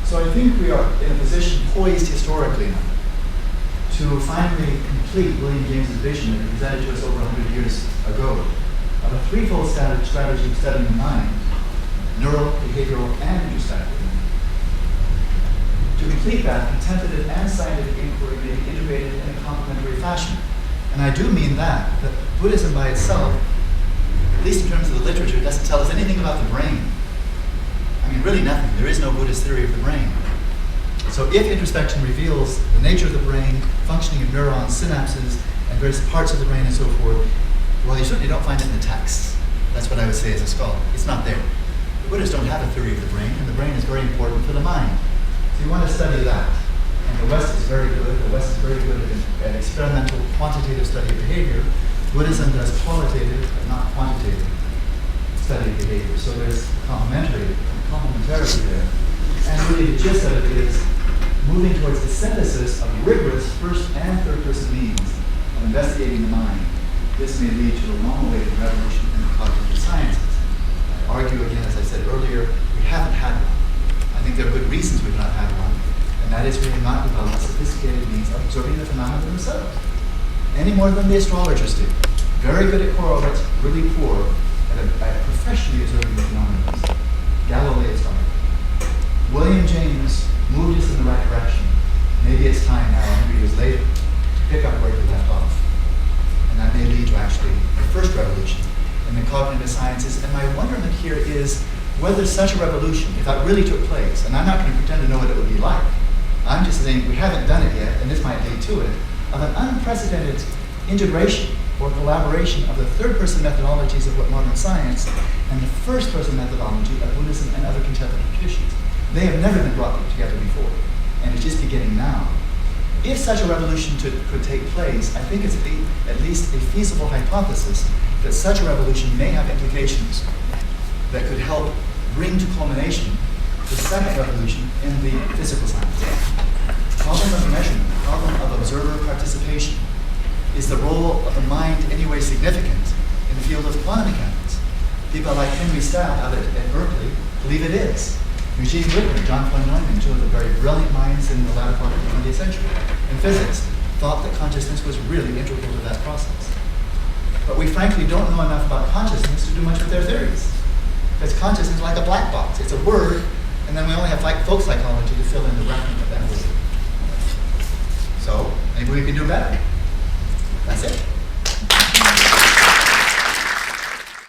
So I think we are in a position poised historically now to finally complete William James's vision that he presented to us over 100 years ago of a threefold strategy of studying the mind, neural, behavioral, and neurostatic. To complete that, contemplative and scientific inquiry may be integrated in a complementary fashion. And I do mean that Buddhism by itself, at least in terms of the literature, doesn't tell us anything about the brain. I mean, really nothing. There is no Buddhist theory of the brain. So if introspection reveals the nature of the brain, functioning of neurons, synapses, and various parts of the brain and so forth, well, you certainly don't find it in the texts. That's what I would say as a scholar. It's not there. The Buddhists don't have a theory of the brain, and the brain is very important for the mind. So you want to study that. And the West is very good. The West is very good at experimental, quantitative study of behavior. Buddhism does qualitative, but not quantitative study of behavior. So there's complementarity there. And really the gist of it is moving towards the synthesis of rigorous first and third person means of investigating the mind. This may lead to a long-awaited revolution in the cognitive sciences. I argue again, as I said earlier, we haven't had one. I think there are good reasons we've not had one, and that is we have not developed sophisticated means of observing the phenomena themselves, any more than the astrologers do. Very good at correlates, really poor at professionally observing the phenomena. Galilei started. William James moved us in the right direction. Maybe it's time now, 100 years later, to pick up where we left off. And that may lead to actually the first revolution in the cognitive sciences. And my wonderment here is whether such a revolution, if that really took place, and I'm not going to pretend to know what it would be like, I'm just saying we haven't done it yet, and this might lead to it, of an unprecedented integration or collaboration of the third-person methodologies of what modern science and the first-person methodology of Buddhism and other contemplative traditions. They have never been brought together before, and it's just beginning now. If such a revolution could take place, I think it's at least a feasible hypothesis that such a revolution may have implications that could help bring to culmination the second revolution in the physical science. Problem of measurement, problem of observer participation. Is the role of the mind anyway significant in the field of quantum mechanics? People like Henry Stapp out at Berkeley believe it is. Eugene Whitman, John von Neumann, two of the very brilliant minds in the latter part of the 20th century in physics, thought that consciousness was really integral to that process. But we frankly don't know enough about consciousness to do much with their theories. Because consciousness is like a black box. It's a word, and then we only have folk psychology to fill in the reckoning of that word. So, maybe we can do better. That's it.